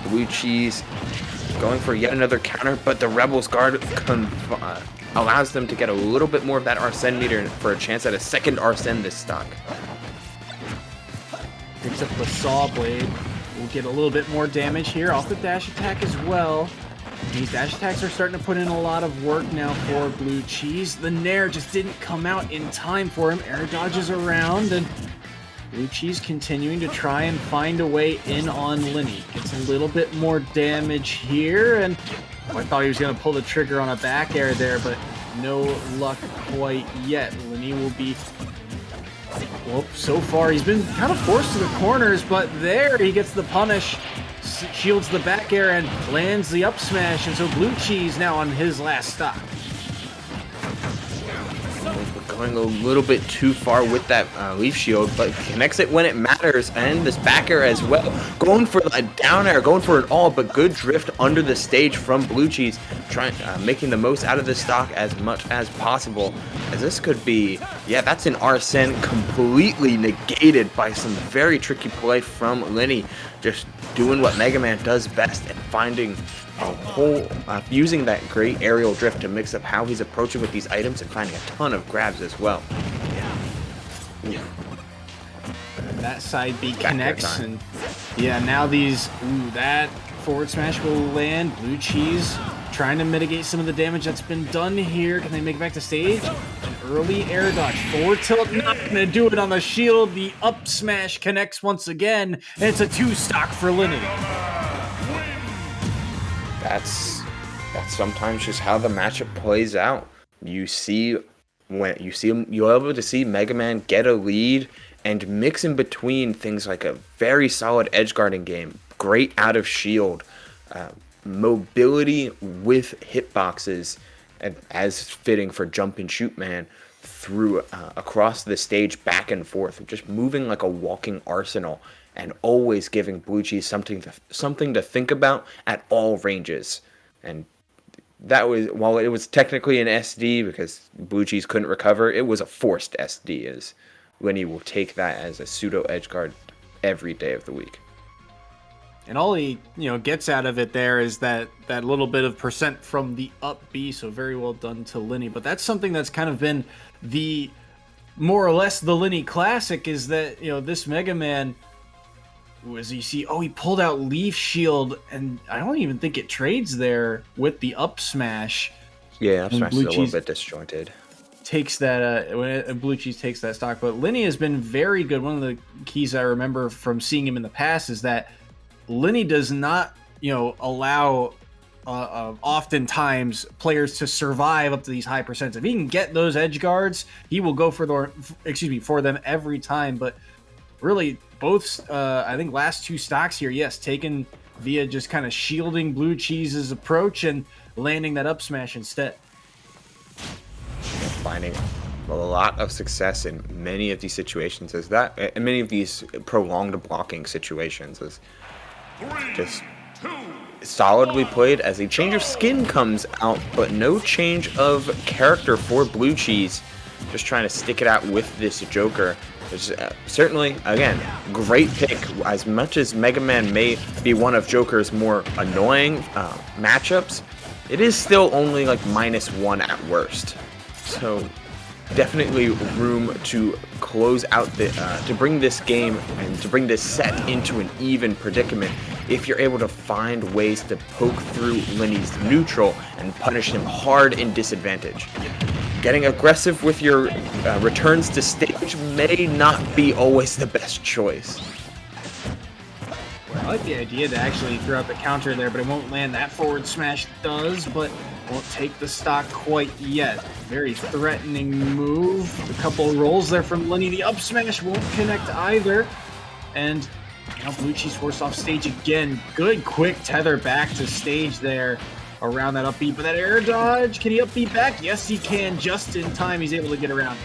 B: Blue Cheese going for yet another counter, but the Rebels guard allows them to get a little bit more of that Arsene meter for a chance at a second Arsene this stock.
A: Picks up the Saw Blade. We'll get a little bit more damage here off the dash attack as well. These dash attacks are starting to put in a lot of work now for Blue Cheese. The Nair just didn't come out in time for him. Air dodges around, and Blue Cheese continuing to try and find a way in on Lenny. Gets a little bit more damage here, and I thought he was going to pull the trigger on a back air there, but no luck quite yet. Lenny will be... Well, so far he's been kind of forced to the corners, but there he gets the punish, shields the back air, and lands the up smash, and so Blue Cheese now on his last stop.
B: Going a little bit too far with that leaf shield, but connects it when it matters, and this back air as well. Going for a down air, going for it all, but good drift under the stage from Blue Cheese, making the most out of this stock as much as possible. As this could be, yeah, that's an Arsene completely negated by some very tricky play from Lenny, just doing what Mega Man does best and finding using that great aerial drift to mix up how he's approaching with these items and finding a ton of grabs as well. Yeah.
A: And that side B connects, and yeah, now that forward smash will land. Blue Cheese trying to mitigate some of the damage that's been done here. Can they make it back to stage? An early air dodge. Forward tilt, not gonna do it on the shield. The up smash connects once again, and it's a 2 stock for Lenny.
B: That's that's sometimes just how the matchup plays out. You see when you're able to see Mega Man get a lead and mix in between things like a very solid edge guarding game, great out of shield, mobility with hitboxes, and as fitting for jump and shoot man through across the stage back and forth, just moving like a walking arsenal and always giving Blue Cheese something to think about at all ranges. And that was, while it was technically an SD because Blue Cheese couldn't recover, it was a forced SD, as Lenny will take that as a pseudo edge guard every day of the week.
A: And all he, gets out of it there is that little bit of percent from the up B, so very well done to Lenny. But that's something that's kind of been the, more or less the Lenny classic, is that, this Mega Man, as you see, he pulled out Leaf Shield, and I don't even think it trades there with the up smash.
B: Yeah, up smash is a little bit disjointed.
A: Takes that, when Blue Cheese takes that stock. But Lenny has been very good. One of the keys I remember from seeing him in the past is that Lenny does not, allow oftentimes players to survive up to these high percents. If he can get those edge guards, he will go for them every time. But really, both, I think last two stocks here, yes, taken via just kind of shielding Blue Cheese's approach and landing that up smash instead.
B: Finding a lot of success in many of these situations is that, in many of these prolonged blocking situations, is just solidly played as a change of skin comes out, but no change of character for Blue Cheese. Just trying to stick it out with this Joker. It's certainly, again, great pick. As much as Mega Man may be one of Joker's more annoying matchups, it is still only like -1 at worst. So definitely room to close out to bring this game and to bring this set into an even predicament if you're able to find ways to poke through Lenny's neutral and punish him hard in disadvantage. Getting aggressive with your returns to stage may not be always the best choice.
A: I like the idea to actually throw out the counter there, but it won't land. That forward smash does, but won't take the stock quite yet. Very threatening move. A couple of rolls there from Lenny. The up smash won't connect either. And now Blue Cheese forced off stage again. Good quick tether back to stage there around that up B. But that air dodge, can he up B back? Yes, he can. Just in time, he's able to get around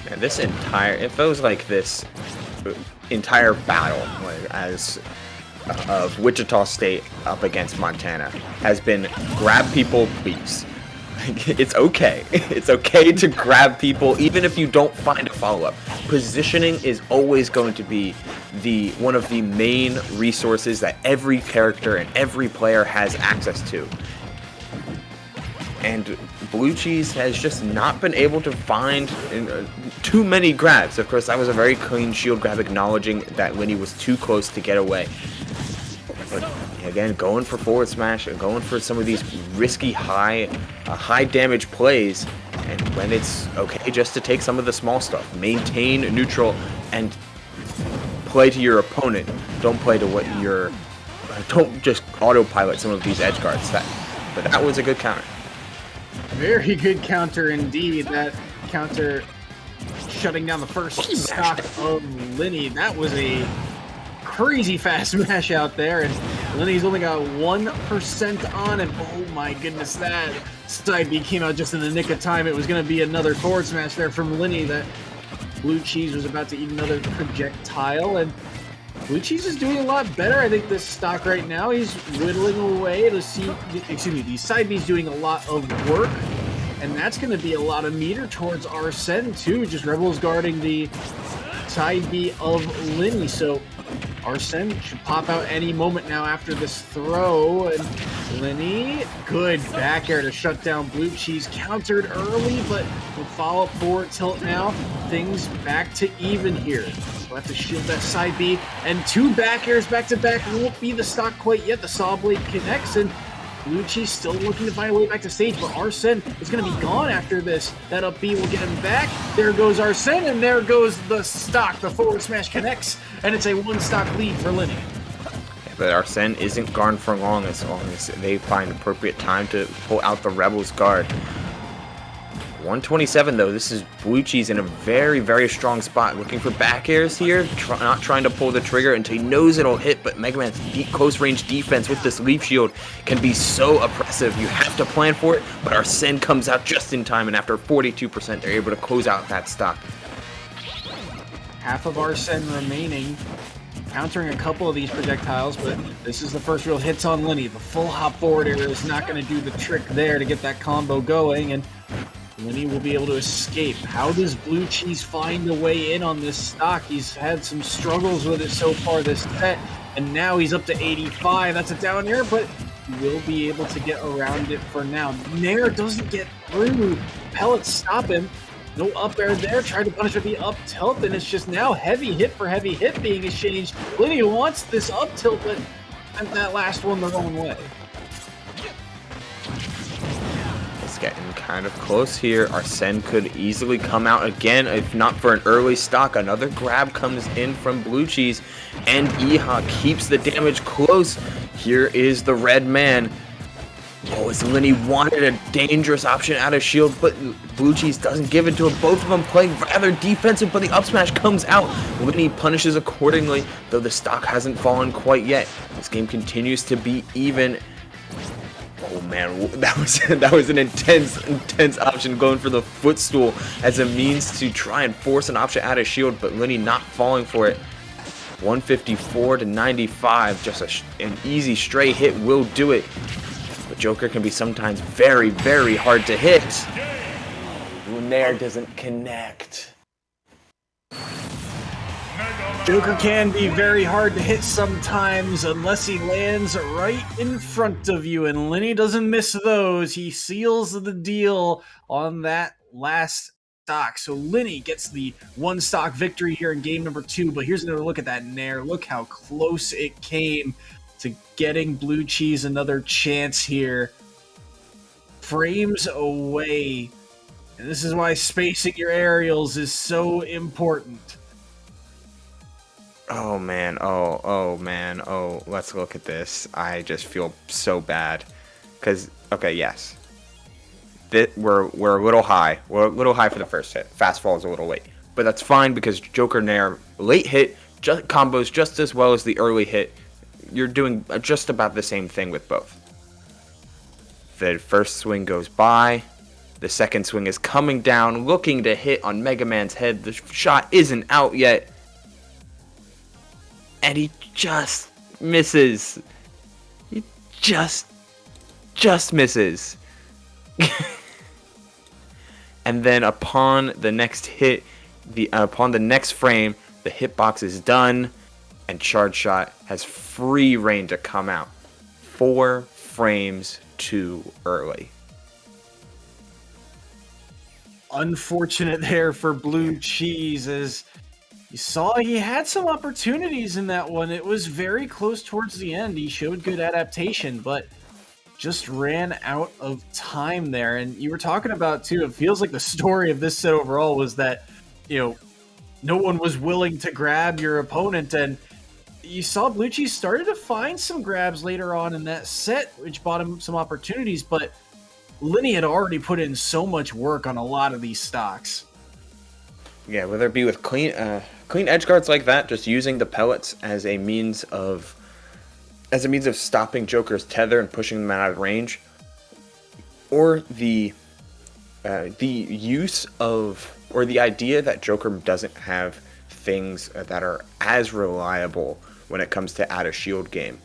A: it.
B: And it feels like this entire battle of Wichita State up against Montana has been grab people, please. It's okay. It's okay to grab people even if you don't find a follow-up. Positioning is always going to be one of the main resources that every character and every player has access to. And Blue Cheese has just not been able to find too many grabs. Of course, that was a very clean shield grab, acknowledging that Lenny was too close to get away. But again, going for forward smash and going for some of these risky high damage plays, and when it's okay just to take some of the small stuff, maintain neutral and play to your opponent. Don't play to don't just autopilot some of these edge guards. But that was a good counter.
A: Very good counter indeed. That counter shutting down the first stock of Lenny. That was a crazy fast smash out there, and Lenny's only got 1% on him. Oh my goodness, that side B came out just in the nick of time. It was going to be another forward smash there from Lenny. That Blue Cheese was about to eat another projectile, and Blue Cheese is doing a lot better. I think this stock right now, he's whittling away. The side B's doing a lot of work, and that's going to be a lot of meter towards Arsene too. Just Rebels guarding the side B of Lenny, so Arsene should pop out any moment now after this throw. And Lenny, good back air to shut down Blue Cheese. Countered early, but with follow-up forward tilt now, things back to even here. We'll have to shield that side B, and two back airs back-to-back won't be the stock quite yet. The saw blade connects, and Blue Cheese still looking to find a way back to stage, but Arsene is going to be gone after this. That up B will get him back. There goes Arsene, and there goes the stock. The forward smash connects, and it's a one-stock lead for Lenny.
B: Yeah, but Arsene isn't gone for long as they find appropriate time to pull out the Rebels guard. 127 though, this is Blue Cheese in a very, very strong spot. Looking for back airs here, not trying to pull the trigger until he knows it'll hit, but Mega Man's close range defense with this Leaf Shield can be so oppressive. You have to plan for it, but Arsene comes out just in time, and after 42%, they're able to close out that stock.
A: Half of Arsene remaining, countering a couple of these projectiles, but this is the first real hits on Lenny. The full hop forward air is not going to do the trick there to get that combo going, and Lenny will be able to escape. How does Blue Cheese find a way in on this stock? He's had some struggles with it so far this set, and now he's up to 85. That's a down air, but he will be able to get around it for now. Nair doesn't get through. Pellets stop him. No up air there. Tried to punish with the up tilt, and it's just now heavy hit for heavy hit being exchanged. Lenny wants this up tilt, but sent that last one the wrong way.
B: Getting kind of close here. Arsene could easily come out again if not for an early stock. Another grab comes in from Blue Cheese, and Iha keeps the damage close. Here is the red man. Oh, as Lenny wanted a dangerous option out of shield, but Blue Cheese doesn't give it to him. Both of them playing rather defensive, but the up smash comes out. Lenny punishes accordingly, though the stock hasn't fallen quite yet. This game continues to be even. Oh man, that was an intense option, going for the footstool as a means to try and force an option out of shield, but Lenny not falling for it. 154 to 95, just an easy straight hit will do it. But Joker can be sometimes very, very hard to hit. Nair doesn't connect.
A: Joker can be very hard to hit sometimes unless he lands right in front of you, and Lenny doesn't miss those. He seals the deal on that last stock. So Lenny gets the one stock victory here in game number 2, but here's another look at that Nair. Look how close it came to getting Blue Cheese another chance here. Frames away. And this is why spacing your aerials is so important.
B: Oh man, oh man, let's look at this. I just feel so bad. Because, okay, yes. We're a little high. We're a little high for the first hit. Fast fall is a little late. But that's fine because Joker Nair late hit combos just as well as the early hit. You're doing just about the same thing with both. The first swing goes by. The second swing is coming down, looking to hit on Mega Man's head. The shot isn't out yet. And he just misses. He just misses. And then upon the next hit, upon the next frame, the hitbox is done, and Charge Shot has free reign to come out. 4 frames too early.
A: Unfortunate there for Blue Cheese, as you saw he had some opportunities in that one. It was very close towards the end. He showed good adaptation, but just ran out of time there. And you were talking about, too, it feels like the story of this set overall was that, no one was willing to grab your opponent. And you saw Blue Cheese started to find some grabs later on in that set, which bought him some opportunities. But Lenny had already put in so much work on a lot of these stocks.
B: Yeah, whether it be with clean edge guards like that, just using the pellets as a means of stopping Joker's tether and pushing them out of range, or the use of, or the idea that Joker doesn't have things that are as reliable when it comes to out of shield game,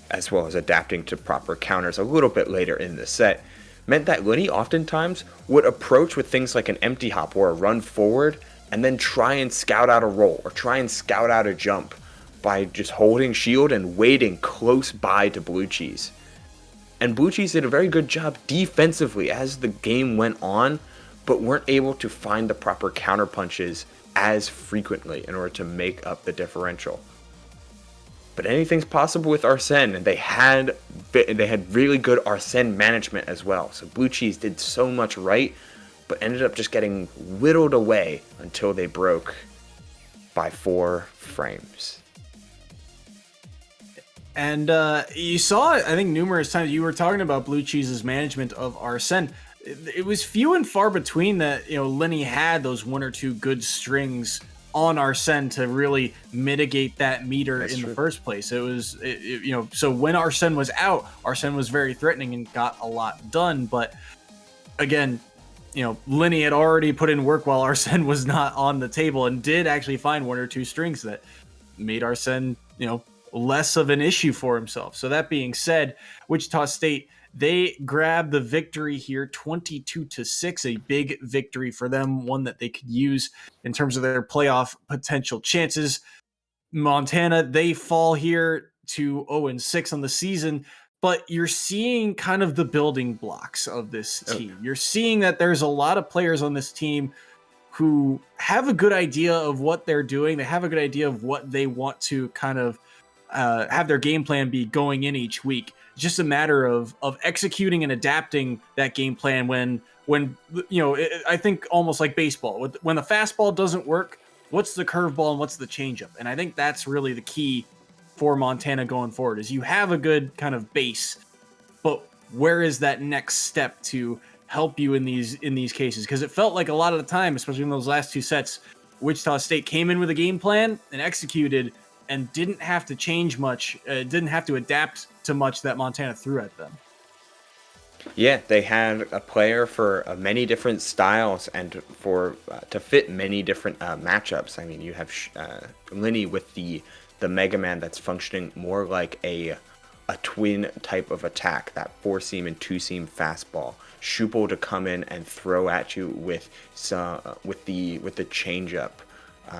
B: as well as adapting to proper counters a little bit later in the set, meant that Lenny oftentimes would approach with things like an empty hop or a run forward and then try and scout out a roll or try and scout out a jump by just holding shield and waiting close by to Blue Cheese. And Blue Cheese did a very good job defensively as the game went on, but weren't able to find the proper counter punches as frequently in order to make up the differential. But anything's possible with Arsene, and they had really good Arsene management as well. So Blue Cheese did so much right, but ended up just getting whittled away until they broke by 4 frames.
A: And you saw, I think, numerous times you were talking about Blue Cheese's management of Arsene. It was few and far between that, Lenny had those one or two good strings on Arsene to really mitigate that meter in the first place. It was, so when Arsene was out, Arsene was very threatening and got a lot done. But again, Lenny had already put in work while Arsene was not on the table and did actually find one or two strings that made Arsene, less of an issue for himself. So that being said, Wichita State, they grabbed the victory here, 22-6, a big victory for them, one that they could use in terms of their playoff potential chances. Montana, they fall here to 0-6 on the season, but you're seeing kind of the building blocks of this team. You're seeing that there's a lot of players on this team who have a good idea of what they're doing. They have a good idea of what they want to kind of have their game plan be going in each week. It's just a matter of executing and adapting that game plan when I think almost like baseball. When the fastball doesn't work, what's the curveball and what's the changeup? And I think that's really the key for Montana going forward is you have a good kind of base, but where is that next step to help you in these cases? Because it felt like a lot of the time, especially in those last two sets, Wichita State came in with a game plan and executed and didn't have to change much, didn't have to adapt to much that Montana threw at them.
B: Yeah, they had a player for many different styles and for to fit many different matchups. I mean, you have Lenny with the Mega Man that's functioning more like a twin type of attack, that 4-seam and 2-seam fastball. Schupel to come in and throw at you with the changeup.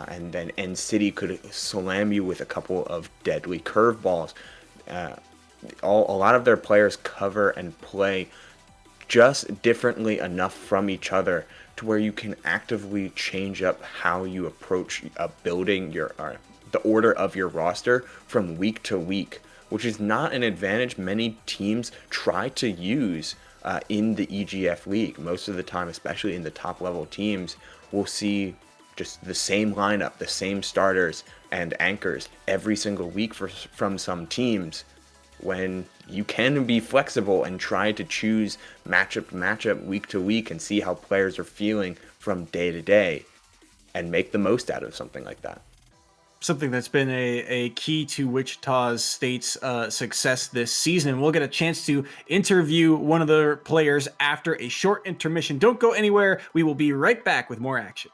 B: And then N-City could slam you with a couple of deadly curveballs. A lot of their players cover and play just differently enough from each other to where you can actively change up how you approach building the order of your roster from week to week, which is not an advantage many teams try to use in the EGF league. Most of the time, especially in the top level teams, we'll see just the same lineup, the same starters and anchors every single week from some teams, when you can be flexible and try to choose matchup to matchup, week to week, and see how players are feeling from day to day and make the most out of something like that.
A: Something that's been a key to Wichita State's success this season. We'll get a chance to interview one of the players after a short intermission. Don't go anywhere. We will be right back with more action.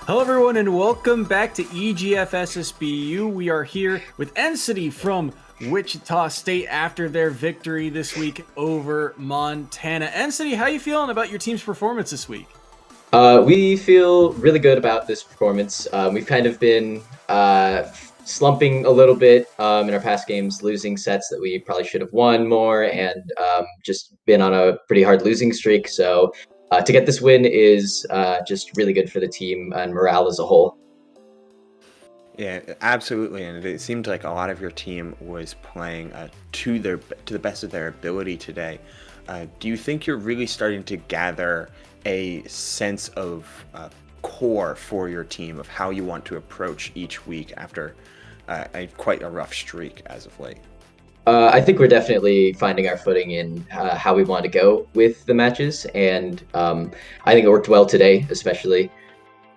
A: Hello, everyone, and welcome back to EGF SSBU. We are here with N-City from Wichita State after their victory this week over Montana. N-City, how are you feeling about your team's performance this week?
D: We feel really good about this performance. We've kind of been slumping a little bit in our past games, losing sets that we probably should have won more, and just been on a pretty hard losing streak. So to get this win is just really good for the team and morale as a whole.
B: Yeah, absolutely, and it seemed like a lot of your team was playing to the best of their ability today. Do you think you're really starting to gather a sense of core for your team of how you want to approach each week after quite a rough streak as of late?
D: I think we're definitely finding our footing in how we want to go with the matches, and I think it worked well today, especially.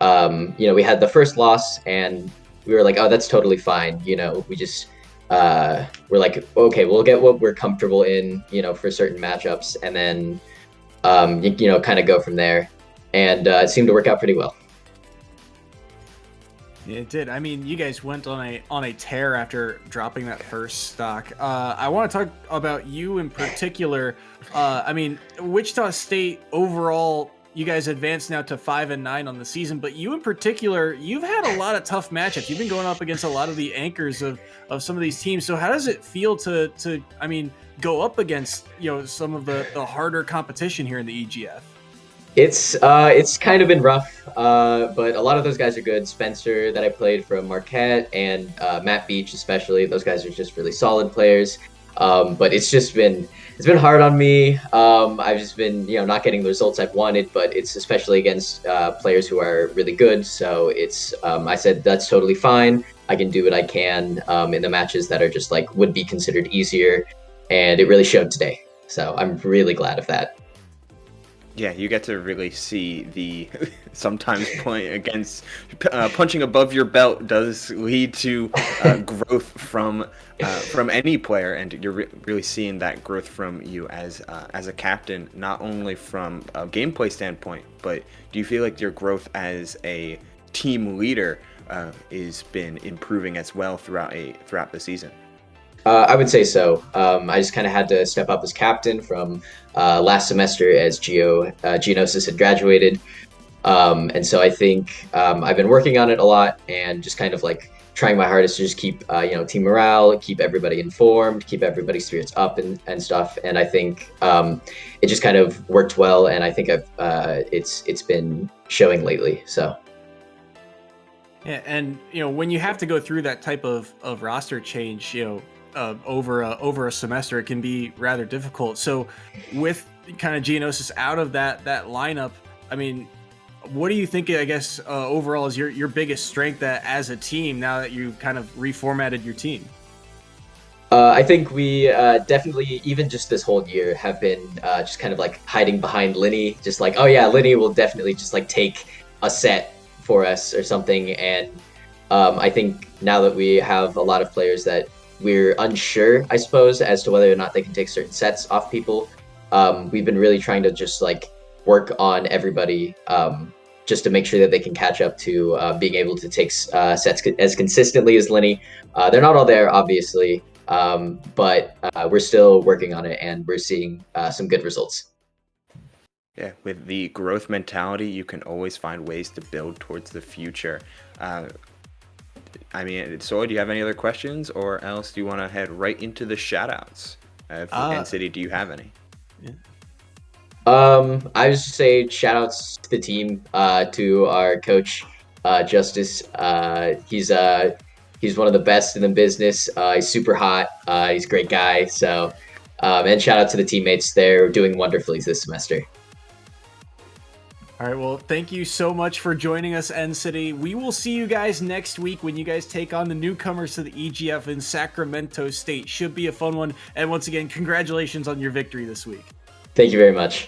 D: We had the first loss, and we were like, "Oh, that's totally fine." We just we're like, "Okay, we'll get what we're comfortable in, for certain matchups, and then kind of go from there." And it seemed to work out pretty well.
A: Yeah, it did. I mean, you guys went on a tear after dropping that first stock. I want to talk about you in particular. I mean, Wichita State overall, you guys advanced now to 5-9 on the season, but you in particular, you've had a lot of tough matchups. You've been going up against a lot of the anchors of some of these teams. So how does it feel to I mean, go up against some of the harder competition here in the EGF?
D: It's kind of been rough, but a lot of those guys are good. Spencer, that I played from Marquette, and Matt Beach especially. Those guys are just really solid players. But it's been hard on me. I've just been not getting the results I've wanted, but it's especially against players who are really good. So I said that's totally fine. I can do what I can in the matches that are just like would be considered easier, and it really showed today. So I'm really glad of that.
B: Yeah, you get to really see the sometimes punching above your belt does lead to growth from any player, and you're really seeing that growth from you as a captain, not only from a gameplay standpoint, but do you feel like your growth as a team leader is been improving as well throughout the season?
D: I would say so. I just kind of had to step up as captain from last semester as Geonosis had graduated. And so I think I've been working on it a lot and just kind of like trying my hardest to just keep team morale, keep everybody informed, keep everybody's spirits up and stuff. And I think it just kind of worked well, and I think it's been showing lately. So.
A: Yeah, and when you have to go through that type of roster change, over a semester, it can be rather difficult. So with kind of Geonosis out of that lineup, I mean, what do you think, I guess, overall is your biggest strength as a team now that you've kind of reformatted your team?
D: I think we definitely, even just this whole year, have been just kind of like hiding behind Linny, just like, oh yeah, Linny will definitely just like take a set for us or something. And I think now that we have a lot of players that we're unsure, I suppose, as to whether or not they can take certain sets off people. We've been really trying to just like work on everybody just to make sure that they can catch up to being able to take sets as consistently as Linny. They're not all there, obviously, but we're still working on it, and we're seeing some good results.
B: Yeah, with the growth mentality, you can always find ways to build towards the future. I mean, Soy, do you have any other questions, or else do you want to head right into the shoutouts? NCity, do you have any?
A: Yeah.
D: I would just say shout outs to the team, to our coach, Justice. He's one of the best in the business. He's super hot. He's a great guy. So, and shout out to the teammates. They're doing wonderfully this semester.
A: All right, well, thank you so much for joining us, NCity. We will see you guys next week when you guys take on the newcomers to the EGF in Sacramento State. Should be a fun one. And once again, congratulations on your victory this week.
D: Thank you very much.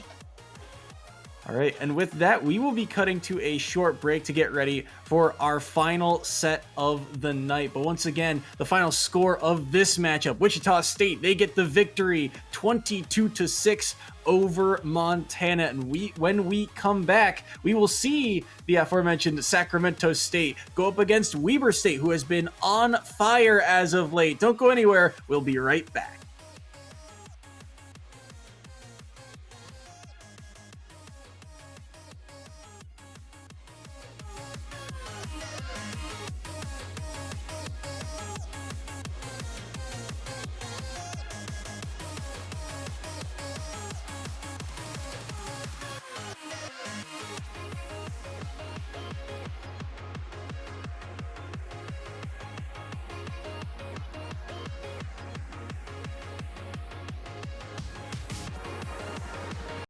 A: All right, and with that, we will be cutting to a short break to get ready for our final set of the night. But once again, the final score of this matchup, Wichita State, they get the victory 22-6 over Montana. And when we come back, we will see the aforementioned Sacramento State go up against Weber State, who has been on fire as of late. Don't go anywhere. We'll be right back.